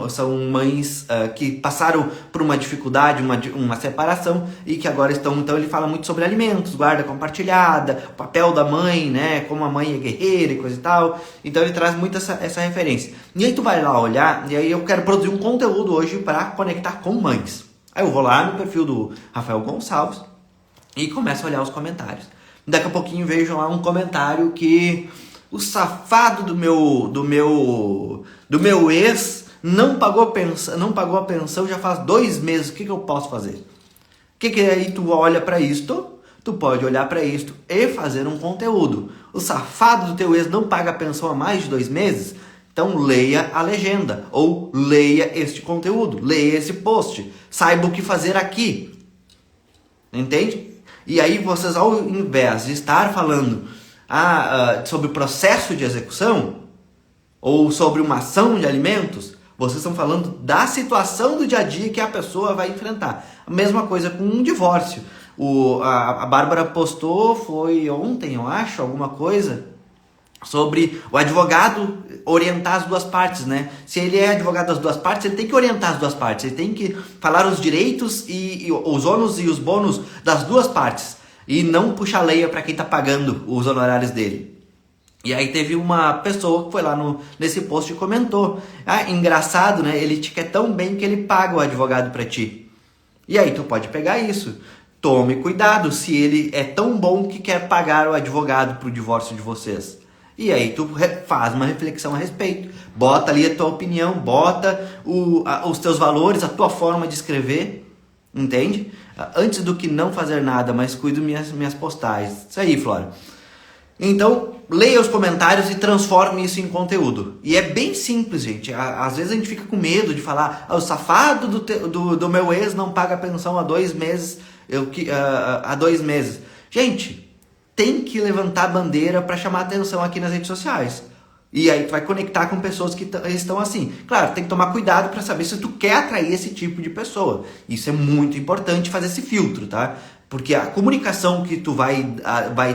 são mães que passaram por uma dificuldade, uma separação e que agora estão. Então ele fala muito sobre alimentos, guarda compartilhada, o papel da mãe, né? Como a mãe é guerreira e coisa e tal. Então ele traz muito essa referência. E aí tu vai lá olhar, e aí eu quero produzir um conteúdo hoje para conectar com mães. Aí eu vou lá no perfil do Rafael Gonçalves e começo a olhar os comentários. Daqui a pouquinho vejo lá um comentário que o safado do meu ex não pagou a pensão já faz 2 meses. O que eu posso fazer? Que aí tu olha para isto, tu pode olhar para isto e fazer um conteúdo. O safado do teu ex não paga a pensão há mais de 2 meses? Então leia a legenda ou leia este conteúdo, leia esse post, saiba o que fazer aqui. Entende? E aí vocês, ao invés de estar falando sobre o processo de execução ou sobre uma ação de alimentos, vocês estão falando da situação do dia a dia que a pessoa vai enfrentar. A mesma coisa com um divórcio. A Bárbara postou, foi ontem, eu acho, alguma coisa, sobre o advogado orientar as duas partes, né? Se ele é advogado das duas partes, ele tem que orientar as duas partes, ele tem que falar os direitos e os ônus e os bônus das duas partes e não puxar leia para quem tá pagando os honorários dele. E aí teve uma pessoa que foi lá nesse post e comentou: engraçado, né? Ele te quer tão bem que ele paga o advogado para ti. E aí tu pode pegar isso. Tome cuidado se ele é tão bom que quer pagar o advogado pro divórcio de vocês. E aí tu faz uma reflexão a respeito, bota ali a tua opinião, bota os teus valores, a tua forma de escrever, entende? Antes do que não fazer nada, mas cuido minhas postagens. Isso aí, Flora. Então, leia os comentários e transforme isso em conteúdo. E é bem simples, gente. Às vezes a gente fica com medo de falar: o safado do meu ex não paga pensão há 2 meses. Há 2 meses. Gente, tem que levantar a bandeira para chamar atenção aqui nas redes sociais. E aí tu vai conectar com pessoas que estão assim. Claro, tem que tomar cuidado para saber se tu quer atrair esse tipo de pessoa. Isso é muito importante, fazer esse filtro, tá? Porque a comunicação que tu vai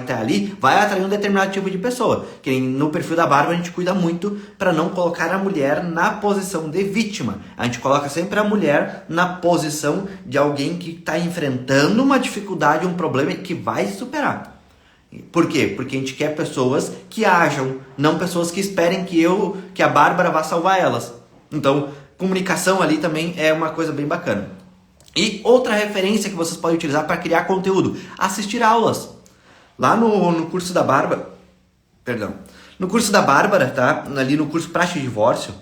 ter ali vai atrair um determinado tipo de pessoa. Que no perfil da Bárbara a gente cuida muito para não colocar a mulher na posição de vítima. A gente coloca sempre a mulher na posição de alguém que está enfrentando uma dificuldade, um problema que vai superar. Por quê? Porque a gente quer pessoas que ajam, não pessoas que esperem que a Bárbara vá salvar elas. Então, comunicação ali também é uma coisa bem bacana. E outra referência que vocês podem utilizar para criar conteúdo: assistir aulas. Lá no curso da Bárbara, no curso da Bárbara, tá? Ali no curso Prática de Divórcio,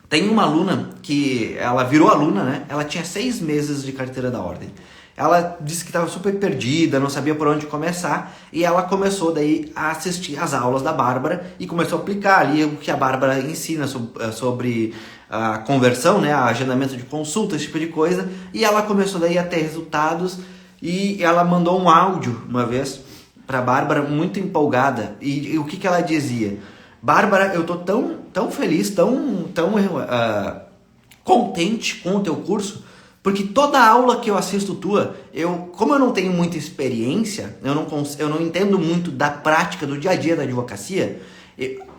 tem uma aluna que ela virou aluna, né? Ela tinha 6 meses de carteira da ordem. Ela disse que estava super perdida, não sabia por onde começar, e ela começou daí a assistir as aulas da Bárbara e começou a aplicar ali o que a Bárbara ensina sobre a conversão, né, agendamento de consulta, esse tipo de coisa, e ela começou daí a ter resultados. E ela mandou um áudio uma vez para a Bárbara muito empolgada, e o que ela dizia: Bárbara, eu tô tão feliz, tão contente com o teu curso, porque toda aula que eu assisto tua, como eu não tenho muita experiência, eu não entendo muito da prática do dia a dia da advocacia,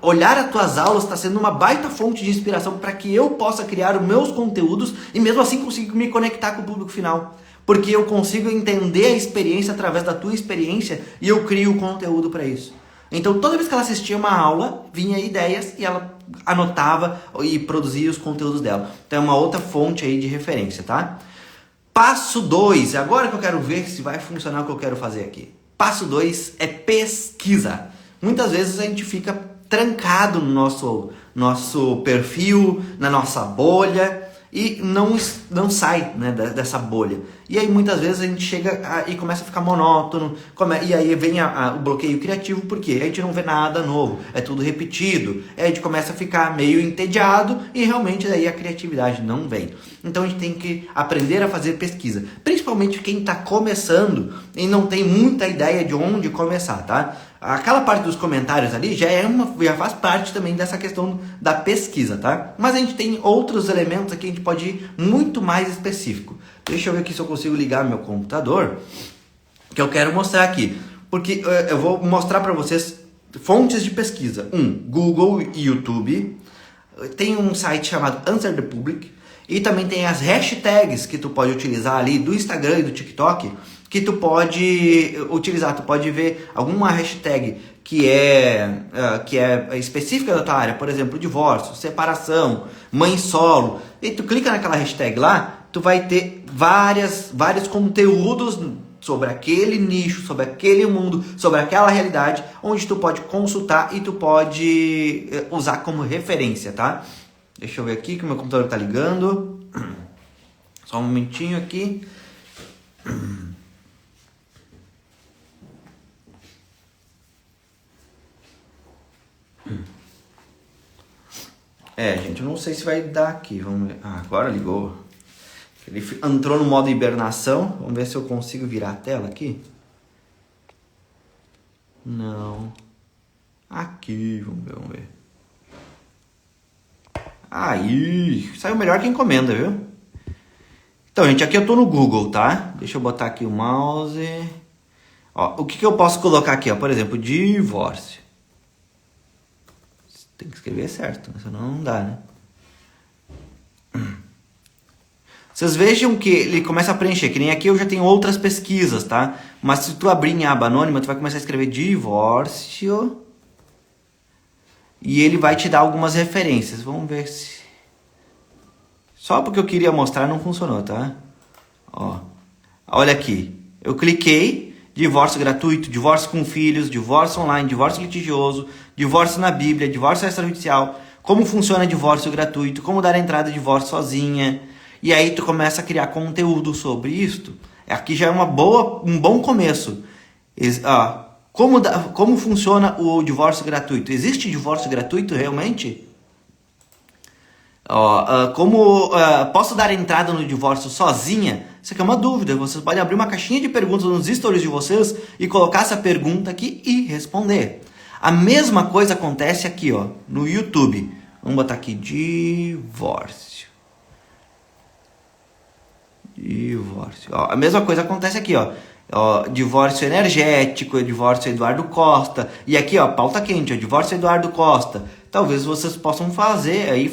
olhar as tuas aulas está sendo uma baita fonte de inspiração para que eu possa criar os meus conteúdos e mesmo assim consigo me conectar com o público final. Porque eu consigo entender a experiência através da tua experiência e eu crio conteúdo para isso. Então toda vez que ela assistia uma aula, vinha ideias e ela anotava e produzia os conteúdos dela. Então é uma outra fonte aí de referência, tá? Passo 2, agora que eu quero ver se vai funcionar o que eu quero fazer aqui. Passo 2 é pesquisa. Muitas vezes a gente fica trancado no nosso perfil, na nossa bolha e não sai, né, dessa bolha. E aí muitas vezes a gente chega e começa a ficar monótono, e aí vem o bloqueio criativo, porque a gente não vê nada novo, é tudo repetido, aí a gente começa a ficar meio entediado e realmente daí a criatividade não vem. Então a gente tem que aprender a fazer pesquisa, principalmente quem está começando e não tem muita ideia de onde começar, tá? Aquela parte dos comentários ali já faz parte também dessa questão da pesquisa, tá? Mas a gente tem outros elementos aqui, a gente pode ir muito mais específico. Deixa eu ver aqui se eu consigo ligar meu computador, que eu quero mostrar aqui. Porque eu vou mostrar para vocês fontes de pesquisa. Google e YouTube. Tem um site chamado Answer the Public. E também tem as hashtags que tu pode utilizar ali do Instagram e do TikTok, que tu pode utilizar. Tu pode ver alguma hashtag que é específica da tua área, por exemplo, divórcio, separação, mãe solo. E tu clica naquela hashtag lá, tu vai ter vários conteúdos sobre aquele nicho, sobre aquele mundo, sobre aquela realidade, onde tu pode consultar e tu pode usar como referência, tá? Deixa eu ver aqui que o meu computador tá ligando. Só um momentinho aqui. Gente, eu não sei se vai dar aqui. Vamos ver. Agora ligou. Ele entrou no modo hibernação. Vamos ver se eu consigo virar a tela aqui. Não. Aqui, vamos ver. Aí, saiu melhor que encomenda, viu? Então, gente, aqui eu tô no Google, tá? Deixa eu botar aqui o mouse. Ó, o que eu posso colocar aqui, ó? Por exemplo, divórcio. Tem que escrever certo, senão não dá, né? Vocês vejam que ele começa a preencher, que nem aqui eu já tenho outras pesquisas, tá? Mas se tu abrir em aba anônima, tu vai começar a escrever divórcio. E ele vai te dar algumas referências. Vamos ver se... Só porque eu queria mostrar não funcionou, tá? Ó, olha aqui. Eu cliquei, divórcio gratuito, divórcio com filhos, divórcio online, divórcio litigioso, divórcio na Bíblia, divórcio extrajudicial, como funciona divórcio gratuito, como dar entrada de divórcio sozinha. E aí tu começa a criar conteúdo sobre isto. Aqui já é um bom começo. Como funciona o divórcio gratuito? Existe divórcio gratuito realmente? Posso dar entrada no divórcio sozinha? Isso aqui é uma dúvida. Vocês podem abrir uma caixinha de perguntas nos stories de vocês e colocar essa pergunta aqui e responder. A mesma coisa acontece aqui, ó, no YouTube. Vamos botar aqui divórcio. A mesma coisa acontece aqui, ó. Divórcio energético, divórcio Eduardo Costa. E aqui, ó, pauta quente, ó, divórcio Eduardo Costa. Talvez vocês possam fazer aí,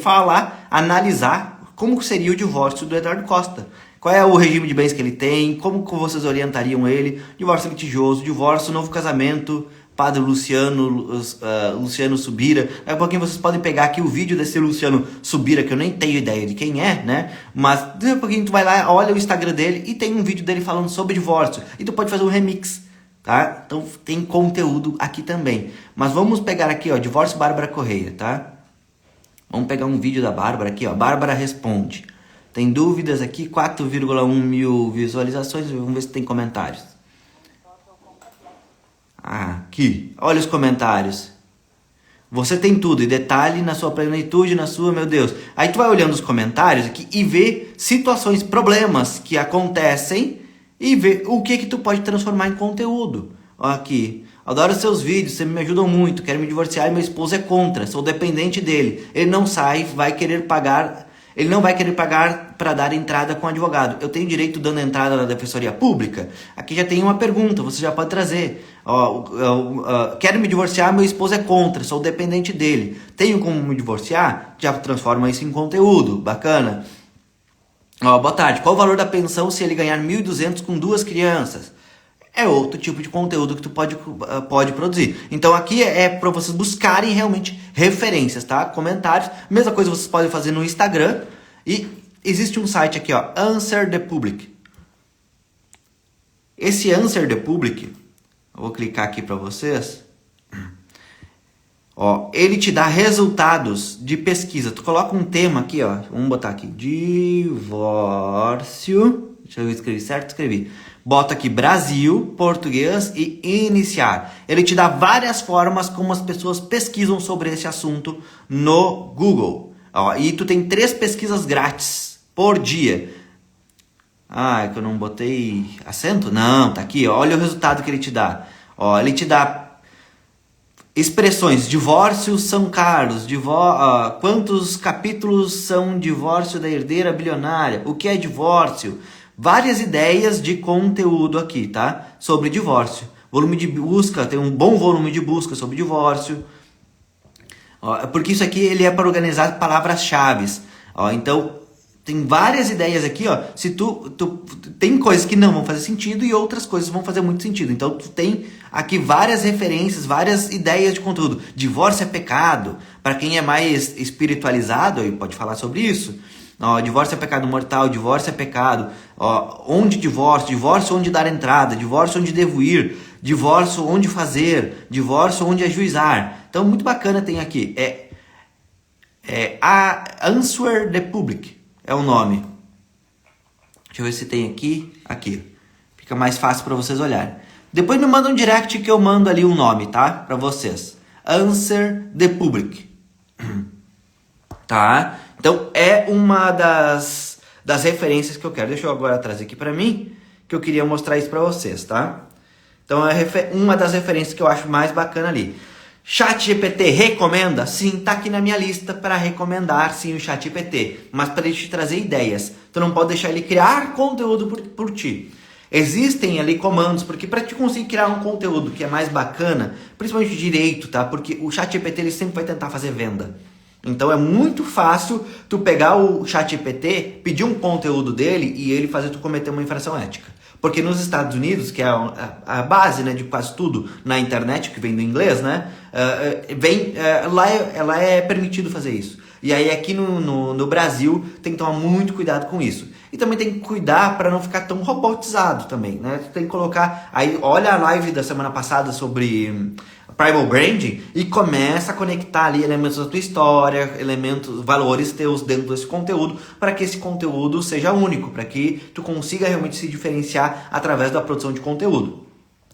analisar como seria o divórcio do Eduardo Costa. Qual é o regime de bens que ele tem, como vocês orientariam ele, divórcio litigioso, divórcio, novo casamento, Padre Luciano Subira. Daqui a pouquinho vocês podem pegar aqui o vídeo desse Luciano Subira, que eu nem tenho ideia de quem é, né? Mas daqui a pouquinho tu vai lá, olha o Instagram dele e tem um vídeo dele falando sobre divórcio. E tu pode fazer um remix, tá? Então tem conteúdo aqui também. Mas vamos pegar aqui, ó, divórcio Bárbara Correia, tá? Vamos pegar um vídeo da Bárbara aqui, ó. Bárbara responde. Tem dúvidas aqui, 4,1 mil visualizações. Vamos ver se tem comentários. Aqui, olha os comentários. Você tem tudo, e detalhe na sua plenitude, meu Deus. Aí tu vai olhando os comentários aqui e vê situações, problemas que acontecem e vê o que tu pode transformar em conteúdo. Ó, aqui, adoro seus vídeos, você me ajudam muito, quero me divorciar e meu esposo é contra, sou dependente dele. Ele não sai, ele não vai querer pagar para dar entrada com advogado. Eu tenho direito dando entrada na defensoria pública? Aqui já tem uma pergunta, você já pode trazer. Quero me divorciar, meu esposo é contra, sou dependente dele. Tenho como me divorciar? Já transforma isso em conteúdo, bacana. Boa tarde, qual o valor da pensão se ele ganhar 1.200 com 2 crianças? É outro tipo de conteúdo que tu pode produzir. Então aqui é para vocês buscarem realmente referências, tá? Comentários. Mesma coisa vocês podem fazer no Instagram. E existe um site aqui, ó, Answer the Public. Esse Answer the Public, eu vou clicar aqui para vocês. Ó, ele te dá resultados de pesquisa. Tu coloca um tema aqui, ó. Vamos botar aqui, divórcio. Deixa eu ver se escrevi certo, escrevi. Bota aqui Brasil, português e iniciar. Ele te dá várias formas como as pessoas pesquisam sobre esse assunto no Google. Ó, e tu tem 3 pesquisas grátis por dia. É que eu não botei acento? Não, tá aqui. Ó, olha o resultado que ele te dá. Ó, ele te dá expressões. Divórcio São Carlos. Quantos capítulos são divórcio da herdeira bilionária? O que é divórcio? Várias ideias de conteúdo aqui, tá? Sobre divórcio. Volume de busca, tem um bom volume de busca sobre divórcio. Ó, porque isso aqui ele é para organizar palavras-chave. Então, tem várias ideias aqui, ó. Se tu tem coisas que não vão fazer sentido e outras coisas vão fazer muito sentido. Então, tu tem aqui várias referências, várias ideias de conteúdo. Divórcio é pecado. Para quem é mais espiritualizado, aí pode falar sobre isso. Ó, divórcio é pecado mortal, divórcio é pecado. Ó, onde divórcio? Divórcio onde dar entrada, divórcio onde devo ir, divórcio onde fazer, divórcio onde ajuizar. Então, muito bacana tem aqui. Answer the Public é o nome. Deixa eu ver se tem aqui. Aqui. Fica mais fácil para vocês olharem. Depois me manda um direct que eu mando ali o nome, tá? Para vocês. Answer the Public. Tá? Então, é uma das referências que eu quero. Deixa eu agora trazer aqui para mim, que eu queria mostrar isso para vocês, tá? Então, é uma das referências que eu acho mais bacana ali. ChatGPT recomenda? Sim, tá aqui na minha lista para recomendar, sim, o ChatGPT. Mas para ele te trazer ideias. Tu não pode deixar ele criar conteúdo por ti. Existem ali comandos, porque para te conseguir criar um conteúdo que é mais bacana, principalmente direito, tá? Porque o ChatGPT ele sempre vai tentar fazer venda. Então é muito fácil tu pegar o ChatGPT, pedir um conteúdo dele e ele fazer tu cometer uma infração ética. Porque nos Estados Unidos, que é a base, né, de quase tudo na internet, que vem do inglês, né, lá é permitido fazer isso. E aí aqui no Brasil tem que tomar muito cuidado com isso. E também tem que cuidar para não ficar tão robotizado também, né? Tem que colocar... Aí olha a live da semana passada sobre Primal Branding e começa a conectar ali elementos da tua história, elementos, valores teus dentro desse conteúdo, para que esse conteúdo seja único, para que tu consiga realmente se diferenciar através da produção de conteúdo.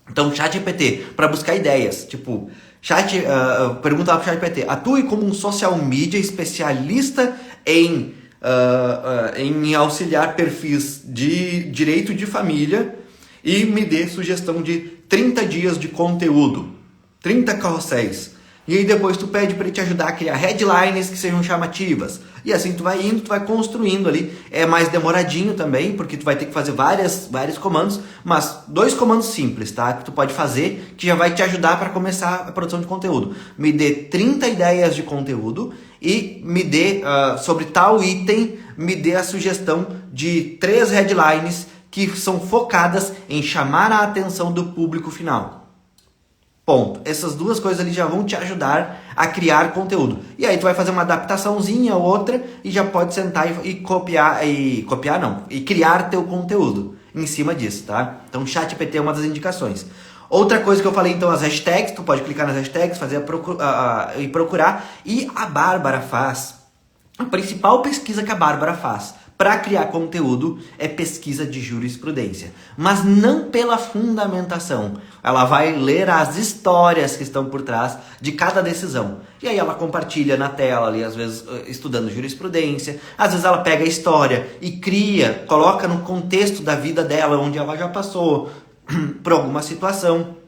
Então, ChatGPT, para buscar ideias, tipo... pergunta para o ChatGPT: atue como um social media especialista em auxiliar perfis de direito de família e me dê sugestão de 30 dias de conteúdo, 30 carrosséis. E aí depois tu pede para ele te ajudar a criar headlines que sejam chamativas. E assim tu vai indo, tu vai construindo ali. É mais demoradinho também, porque tu vai ter que fazer vários comandos, mas 2 comandos simples, tá? Que tu pode fazer, que já vai te ajudar para começar a produção de conteúdo. Me dê 30 ideias de conteúdo e me dê, sobre tal item, me dê a sugestão de 3 headlines que são focadas em chamar a atenção do público final. Ponto. Essas 2 coisas ali já vão te ajudar a criar conteúdo. E aí tu vai fazer uma adaptaçãozinha ou outra e já pode sentar e criar teu conteúdo em cima disso, tá? Então, ChatGPT é uma das indicações. Outra coisa que eu falei, então, as hashtags, tu pode clicar nas hashtags, fazer e procurar. E a Bárbara faz, a principal pesquisa que a Bárbara faz para criar conteúdo é pesquisa de jurisprudência, mas não pela fundamentação. Ela vai ler as histórias que estão por trás de cada decisão. E aí ela compartilha na tela ali, às vezes estudando jurisprudência, às vezes ela pega a história e coloca no contexto da vida dela, onde ela já passou por alguma situação.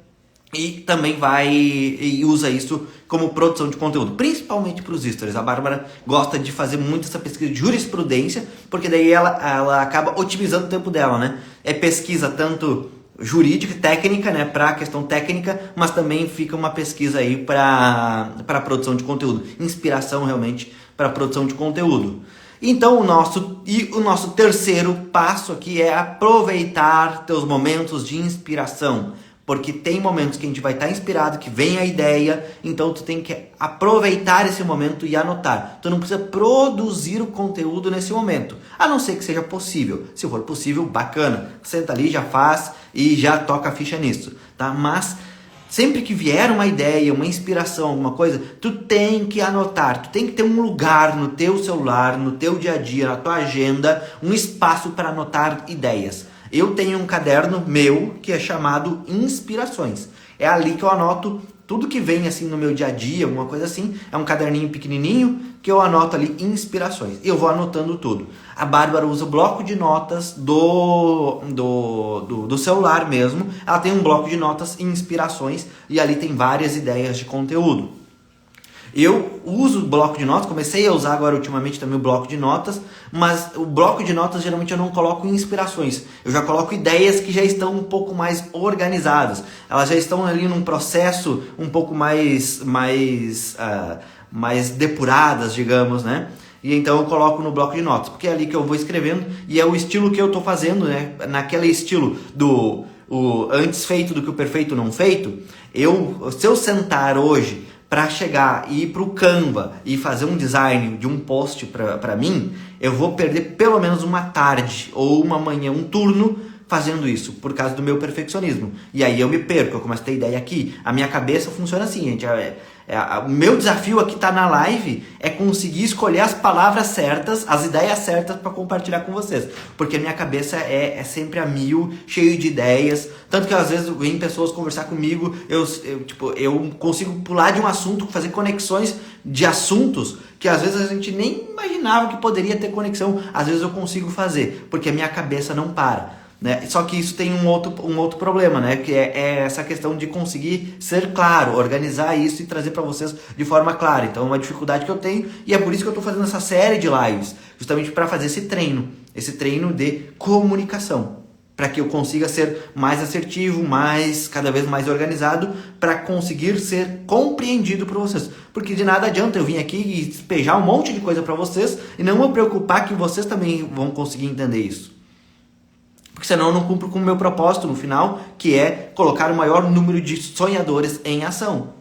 E também vai e usa isso como produção de conteúdo, principalmente para os stories. A Bárbara gosta de fazer muito essa pesquisa de jurisprudência, porque daí ela acaba otimizando o tempo dela, né? É pesquisa tanto jurídica, técnica, né, para a questão técnica, mas também fica uma pesquisa aí para produção de conteúdo, inspiração realmente para produção de conteúdo. Então o nosso terceiro passo aqui é aproveitar teus momentos de inspiração. Porque tem momentos que a gente vai estar inspirado, que vem a ideia, então tu tem que aproveitar esse momento e anotar. Tu não precisa produzir o conteúdo nesse momento, a não ser que seja possível. Se for possível, bacana. Senta ali, já faz e já toca a ficha nisso, tá? Mas sempre que vier uma ideia, uma inspiração, alguma coisa, tu tem que anotar. Tu tem que ter um lugar no teu celular, no teu dia a dia, na tua agenda, um espaço para anotar ideias. Eu tenho um caderno meu que é chamado Inspirações. É ali que eu anoto tudo que vem assim no meu dia a dia, alguma coisa assim. É um caderninho pequenininho que eu anoto ali inspirações. Eu vou anotando tudo. A Bárbara usa o bloco de notas do celular mesmo. Ela tem um bloco de notas inspirações e ali tem várias ideias de conteúdo. Eu uso o bloco de notas, comecei a usar agora ultimamente também o bloco de notas, mas o bloco de notas geralmente eu não coloco inspirações, eu já coloco ideias que já estão um pouco mais organizadas, elas já estão ali num processo um pouco mais depuradas, digamos, né? E então eu coloco no bloco de notas, porque é ali que eu vou escrevendo e é o estilo que eu tô fazendo, né? Naquele estilo do antes feito do que o perfeito não feito. Se eu sentar hoje para chegar e ir pro Canva e fazer um design de um post para mim, eu vou perder pelo menos uma tarde ou uma manhã, um turno fazendo isso, por causa do meu perfeccionismo. E aí eu me perco, eu começo a ter ideia aqui. A minha cabeça funciona assim, gente. O meu desafio aqui tá na live é conseguir escolher as palavras certas, as ideias certas para compartilhar com vocês. Porque a minha cabeça é sempre a mil, cheio de ideias. Tanto que às vezes vem pessoas conversar comigo, eu consigo pular de um assunto, fazer conexões de assuntos que às vezes a gente nem imaginava que poderia ter conexão. Às vezes eu consigo fazer, porque a minha cabeça não para. Né? Só que isso tem um outro problema, né? Que é essa questão de conseguir ser claro, organizar isso e trazer para vocês de forma clara. Então é uma dificuldade que eu tenho e é por isso que eu estou fazendo essa série de lives, justamente para fazer esse treino de comunicação, para que eu consiga ser mais assertivo, cada vez mais organizado, para conseguir ser compreendido por vocês. Porque de nada adianta eu vir aqui e despejar um monte de coisa para vocês e não me preocupar que vocês também vão conseguir entender isso. Porque senão eu não cumpro com o meu propósito no final, que é colocar o maior número de sonhadores em ação.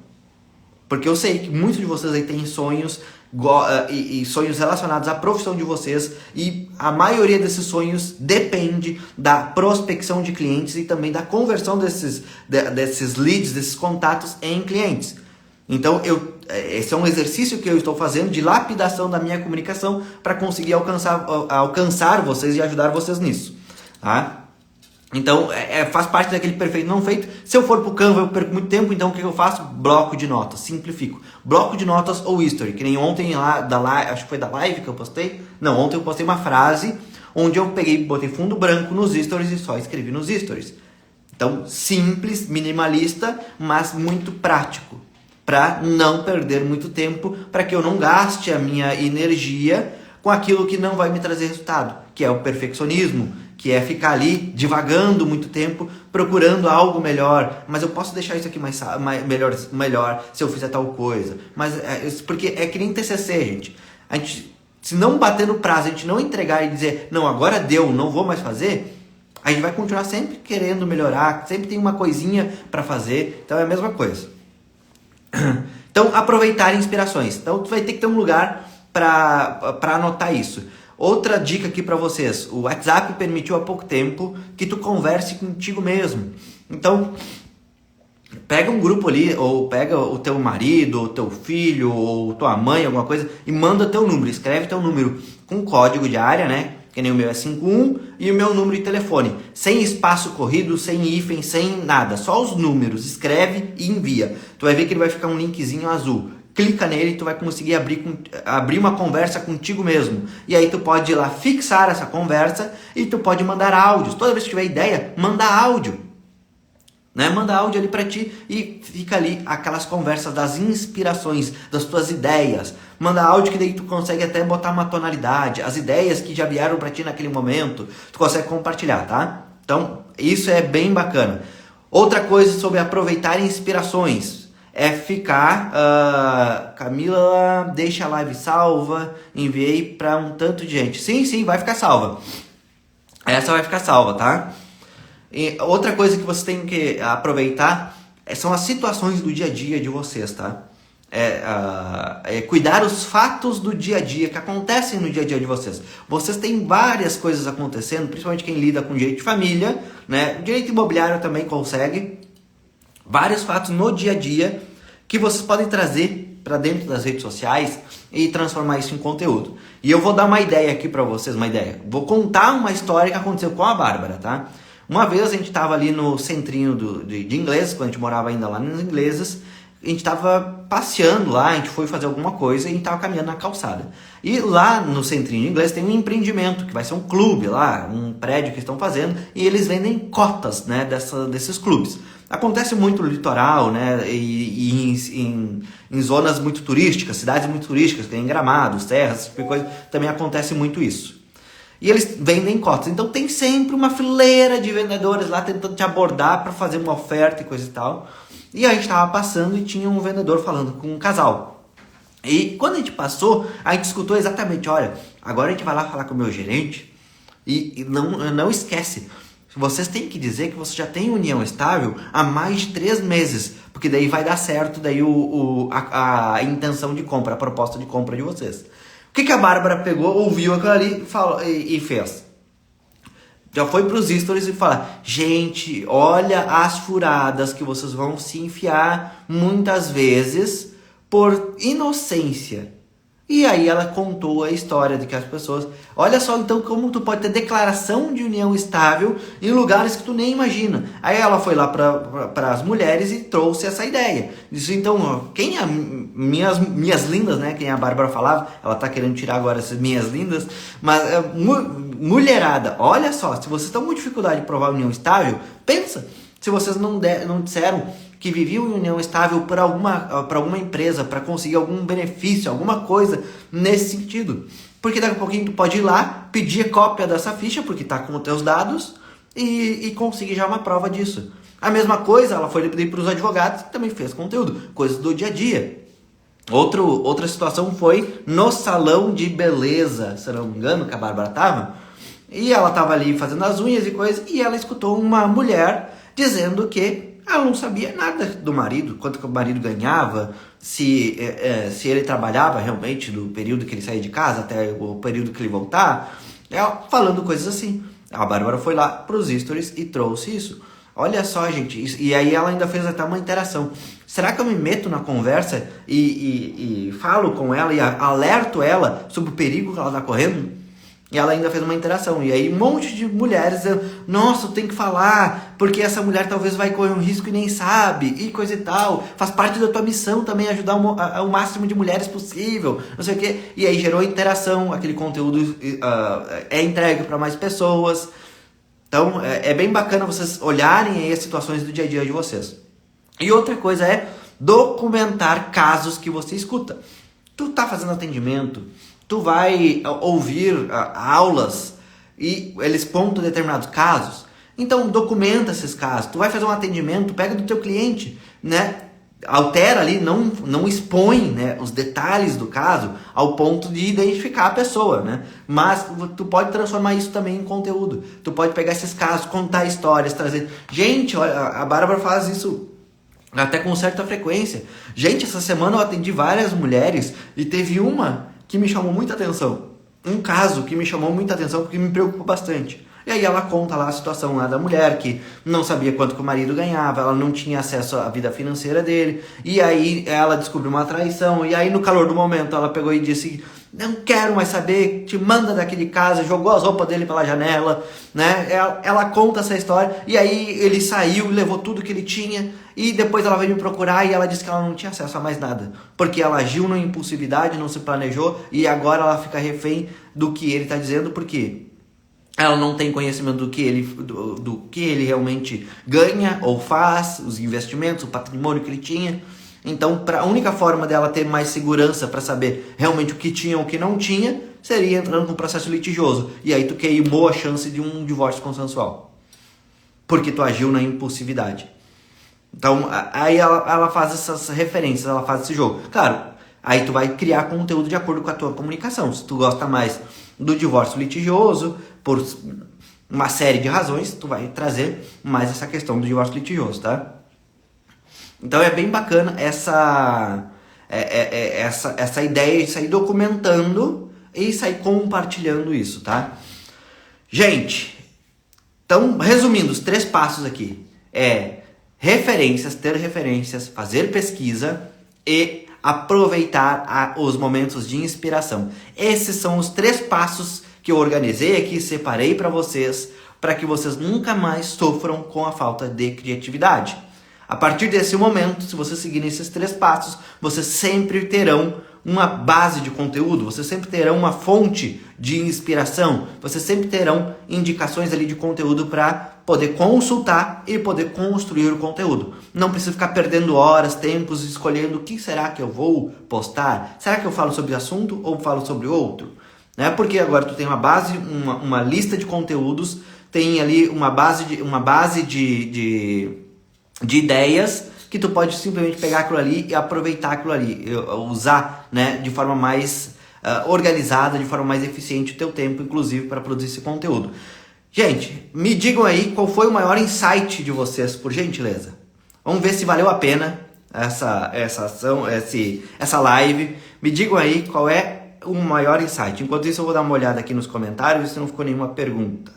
Porque eu sei que muitos de vocês aí têm sonhos e sonhos relacionados à profissão de vocês, e a maioria desses sonhos depende da prospecção de clientes e também da conversão desses leads, desses contatos em clientes. Então esse é um exercício que eu estou fazendo de lapidação da minha comunicação para conseguir alcançar vocês e ajudar vocês nisso. Tá? Então faz parte daquele perfeito não feito. Se eu for pro Canva eu perco muito tempo, então o que eu faço? Bloco de notas, simplifico. Bloco de notas ou history, que nem ontem lá acho que foi da live que eu postei. Não, ontem eu postei uma frase onde eu botei fundo branco nos stories e só escrevi nos stories. Então simples, minimalista, mas muito prático, para não perder muito tempo, para que eu não gaste a minha energia com aquilo que não vai me trazer resultado, que é o perfeccionismo, que é ficar ali divagando muito tempo, procurando algo melhor. Mas eu posso deixar isso aqui melhor se eu fizer tal coisa. Porque é que nem TCC, gente. Se não bater no prazo, a gente não entregar e dizer, não, agora deu, não vou mais fazer, a gente vai continuar sempre querendo melhorar, sempre tem uma coisinha para fazer. Então é a mesma coisa. Então, aproveitar inspirações. Então, tu vai ter que ter um lugar para anotar isso. Outra dica aqui para vocês, o WhatsApp permitiu há pouco tempo que tu converse contigo mesmo. Então, pega um grupo ali, ou pega o teu marido, ou teu filho, ou tua mãe, alguma coisa, e manda teu número, escreve teu número com código de área, né? Que nem o meu é 51 e o meu número de telefone, sem espaço corrido, sem hífen, sem nada, só os números, escreve e envia. Tu vai ver que ele vai ficar um linkzinho azul. Clica nele e tu vai conseguir abrir uma conversa contigo mesmo. E aí tu pode ir lá fixar essa conversa e tu pode mandar áudios. Toda vez que tiver ideia, manda áudio. Né? Manda áudio ali pra ti e fica ali aquelas conversas das inspirações, das tuas ideias. Manda áudio que daí tu consegue até botar uma tonalidade. As ideias que já vieram pra ti naquele momento, tu consegue compartilhar, tá? Então, isso é bem bacana. Outra coisa sobre aproveitar inspirações é ficar, Camila, deixa a live salva, enviei para um tanto de gente. Sim, vai ficar salva. Essa vai ficar salva, tá? E outra coisa que vocês têm que aproveitar são as situações do dia a dia de vocês, tá? Cuidar os fatos do dia a dia, que acontecem no dia a dia de vocês. Vocês têm várias coisas acontecendo, principalmente quem lida com direito de família, né? O direito imobiliário também consegue. Vários fatos no dia a dia que vocês podem trazer para dentro das redes sociais e transformar isso em conteúdo. E eu vou dar uma ideia aqui para vocês, Vou contar uma história que aconteceu com a Bárbara, tá? Uma vez a gente estava ali no centrinho de inglês, quando a gente morava ainda lá nas inglesas, a gente estava passeando lá, a gente foi fazer alguma coisa e a gente estava caminhando na calçada. E lá no centrinho de inglês tem um empreendimento, que vai ser um clube lá, um prédio que estão fazendo, e eles vendem cotas, né, desses clubes. Acontece muito no litoral, né? Em zonas muito turísticas, cidades muito turísticas, tem Gramados, Serras, esse tipo de coisa, também acontece muito isso. E eles vendem cotas. Então tem sempre uma fileira de vendedores lá tentando te abordar para fazer uma oferta e coisa e tal. E a gente estava passando e tinha um vendedor falando com um casal. E quando a gente passou, a gente escutou exatamente, olha, agora a gente vai lá falar com o meu gerente e não esquece. Vocês têm que dizer que você já tem união estável há mais de 3 meses, porque daí vai dar certo daí a intenção de compra, a proposta de compra de vocês. O que a Bárbara pegou, ouviu aquilo ali e fez? Já foi para os stories e falar, gente, olha as furadas que vocês vão se enfiar muitas vezes por inocência. E aí ela contou a história de que as pessoas... Olha só então como tu pode ter declaração de união estável em lugares que tu nem imagina. Aí ela foi lá para as mulheres e trouxe essa ideia. Disse, então, quem é minhas lindas, né? Quem a Bárbara falava, ela tá querendo tirar agora essas minhas lindas. Mas, mulherada, olha só, se vocês estão com dificuldade de provar união estável, pensa, se vocês não disseram que viviam em união estável para alguma empresa, para conseguir algum benefício, alguma coisa nesse sentido. Porque daqui a pouquinho tu pode ir lá, pedir cópia dessa ficha, porque está com os teus dados, e conseguir já uma prova disso. A mesma coisa, ela foi pedir para os advogados, que também fez conteúdo, coisas do dia a dia. Outra situação foi no salão de beleza, se eu não me engano, que a Bárbara estava, e ela estava ali fazendo as unhas e coisas, e ela escutou uma mulher dizendo que ela não sabia nada do marido, quanto que o marido ganhava, se ele trabalhava realmente do período que ele saía de casa até o período que ele voltar, falando coisas assim. A Bárbara foi lá pros stories e trouxe isso. Olha só, gente, e aí ela ainda fez até uma interação. Será que eu me meto na conversa e falo com ela e alerto ela sobre o perigo que ela está correndo? E ela ainda fez uma interação. E aí um monte de mulheres dizendo, nossa, tem que falar, porque essa mulher talvez vai correr um risco e nem sabe, e coisa e tal. Faz parte da tua missão também ajudar o máximo de mulheres possível, não sei o quê. E aí gerou interação, aquele conteúdo é entregue para mais pessoas. Então é bem bacana vocês olharem aí as situações do dia a dia de vocês. E outra coisa é documentar casos que você escuta. Tu tá fazendo atendimento, tu vai ouvir aulas e eles pontam determinados casos. Então documenta esses casos. Tu vai fazer um atendimento, pega do teu cliente, né? Altera ali, não expõe, né, os detalhes do caso ao ponto de identificar a pessoa, né? Mas tu pode transformar isso também em conteúdo. Tu pode pegar esses casos, contar histórias, trazer... Gente, olha, a Bárbara faz isso até com certa frequência. Gente, essa semana eu atendi várias mulheres e teve uma que me chamou muita atenção. Um caso que me chamou muita atenção porque me preocupou bastante. E aí ela conta lá a situação lá da mulher que não sabia quanto que o marido ganhava, ela não tinha acesso à vida financeira dele, e aí ela descobriu uma traição, e aí no calor do momento ela pegou e disse, não quero mais saber, te manda daquele casa, jogou as roupas dele pela janela, né? Ela conta essa história, e aí ele saiu, levou tudo que ele tinha, e depois ela veio me procurar e ela disse que ela não tinha acesso a mais nada, porque ela agiu na impulsividade, não se planejou, e agora ela fica refém do que ele está dizendo, porque ela não tem conhecimento do que ele realmente ganha ou faz, os investimentos, o patrimônio que ele tinha. Então, a única forma dela ter mais segurança para saber realmente o que tinha ou o que não tinha, seria entrando num processo litigioso. E aí tu queimou a chance de um divórcio consensual, porque tu agiu na impulsividade. Então, aí ela faz essas referências, ela faz esse jogo. Claro, aí tu vai criar conteúdo de acordo com a tua comunicação. Se tu gosta mais do divórcio litigioso, por uma série de razões, tu vai trazer mais essa questão do divórcio litigioso, tá? Então é bem bacana essa ideia de sair documentando e sair compartilhando isso, tá? Gente, então, resumindo, os 3 passos aqui é referências, ter referências, fazer pesquisa e aproveitar os momentos de inspiração. Esses são os 3 passos que eu organizei aqui, separei para vocês que vocês nunca mais sofram com a falta de criatividade. A partir desse momento, se vocês seguirem esses 3 passos, vocês sempre terão uma base de conteúdo, vocês sempre terão uma fonte de inspiração, vocês sempre terão indicações ali de conteúdo para poder consultar e poder construir o conteúdo. Não precisa ficar perdendo horas, tempos, escolhendo o que será que eu vou postar. Será que eu falo sobre assunto ou falo sobre outro? Né? Porque agora tu tem uma base, uma lista de conteúdos, tem ali uma base de ideias que tu pode simplesmente pegar aquilo ali e aproveitar aquilo ali, usar, né, de forma mais organizada, de forma mais eficiente o teu tempo, inclusive, para produzir esse conteúdo. Gente, me digam aí qual foi o maior insight de vocês, por gentileza. Vamos ver se valeu a pena essa ação, essa live. Me digam aí qual é o maior insight. Enquanto isso, eu vou dar uma olhada aqui nos comentários se não ficou nenhuma pergunta.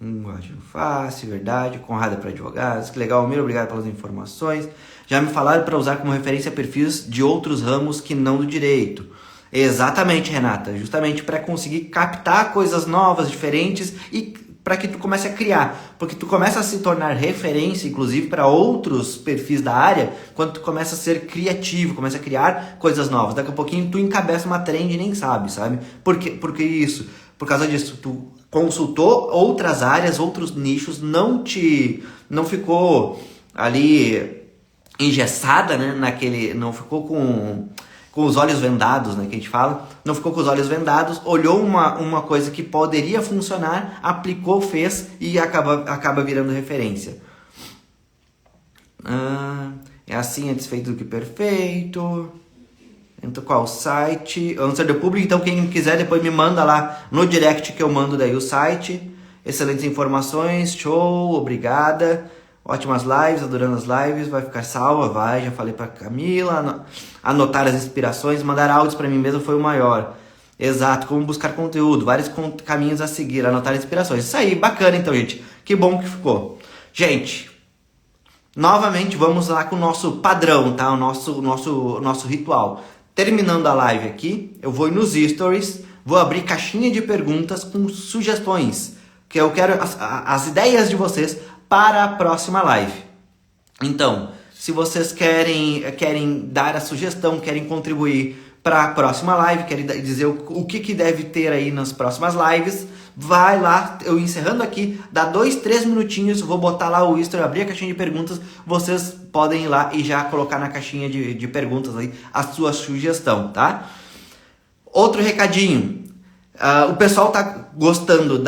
Linguagem fácil, verdade. Conrado para advogados. Que legal, Miro, obrigado pelas informações. Já me falaram para usar como referência perfis de outros ramos que não do direito. Exatamente, Renata. Justamente para conseguir captar coisas novas, diferentes e para que tu comece a criar. Porque tu começa a se tornar referência, inclusive, para outros perfis da área, quando tu começa a ser criativo, começa a criar coisas novas. Daqui a pouquinho tu encabeça uma trend e nem sabe? Por que isso? Por causa disso, tu consultou outras áreas, outros nichos, não ficou ali engessada, né, não ficou com os olhos vendados, né, que a gente fala, não ficou com os olhos vendados, olhou uma coisa que poderia funcionar, aplicou, fez e acaba virando referência. É assim, é desfeito do que perfeito. Então, qual site? Answer the Public. Então, quem quiser, depois me manda lá no direct que eu mando daí o site. Excelentes informações, show, obrigada. Ótimas lives, adorando as lives. Vai ficar salva, vai. Já falei pra Camila. Anotar as inspirações, mandar áudios pra mim mesmo foi o maior. Exato, como buscar conteúdo, vários caminhos a seguir, anotar inspirações. Isso aí, bacana então, gente. Que bom que ficou. Gente, novamente vamos lá com o nosso padrão, tá? O nosso ritual. Terminando a live aqui, eu vou nos stories, vou abrir caixinha de perguntas com sugestões, que eu quero as ideias de vocês para a próxima live. Então, se vocês querem dar a sugestão, querem contribuir para a próxima live, querem dizer o que deve ter aí nas próximas lives, vai lá, eu encerrando aqui, dá 2-3 minutinhos, vou botar lá o story, abrir a caixinha de perguntas, vocês podem ir lá e já colocar na caixinha de perguntas aí a sua sugestão, tá? Outro recadinho, o pessoal tá gostando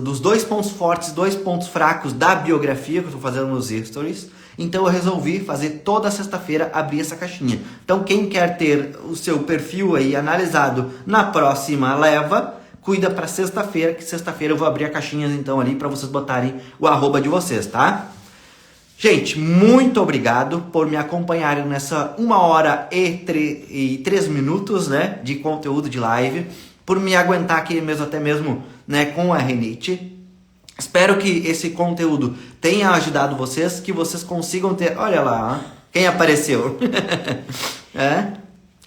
dos 2 pontos fortes, 2 pontos fracos da biografia que eu tô fazendo nos stories. Então eu resolvi fazer toda sexta-feira abrir essa caixinha. Então quem quer ter o seu perfil aí analisado na próxima leva, cuida para sexta-feira, que sexta-feira eu vou abrir a caixinha então ali para vocês botarem o arroba de vocês, tá? Gente, muito obrigado por me acompanharem nessa 1h e 3 minutos, né, de conteúdo de live, por me aguentar aqui mesmo, até mesmo, né, com a rinite. Espero que esse conteúdo tenha ajudado vocês, que vocês consigam ter... Olha lá, quem apareceu.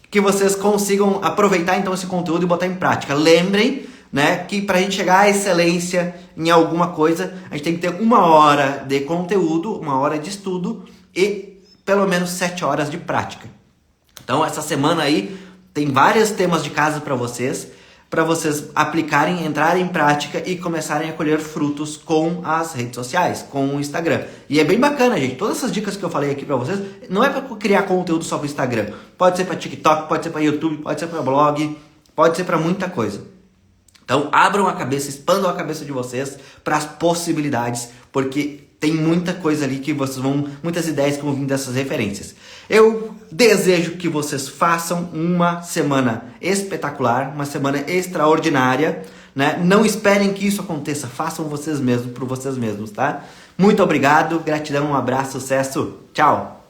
Que vocês consigam aproveitar então esse conteúdo e botar em prática. Lembrem, né, que para a gente chegar à excelência em alguma coisa, a gente tem que ter 1 hora de conteúdo, 1 hora de estudo e pelo menos 7 horas de prática. Então essa semana aí tem vários temas de casa para vocês aplicarem, entrarem em prática e começarem a colher frutos com as redes sociais, com o Instagram. E é bem bacana, gente. Todas essas dicas que eu falei aqui para vocês, não é para criar conteúdo só para o Instagram. Pode ser para TikTok, pode ser para YouTube, pode ser para blog, pode ser para muita coisa. Então, abram a cabeça, expandam a cabeça de vocês para as possibilidades, porque tem muita coisa ali muitas ideias que vão vir dessas referências. Eu desejo que vocês façam uma semana espetacular, uma semana extraordinária, né? Não esperem que isso aconteça, façam vocês mesmos, por vocês mesmos, tá? Muito obrigado, gratidão, um abraço, sucesso, tchau!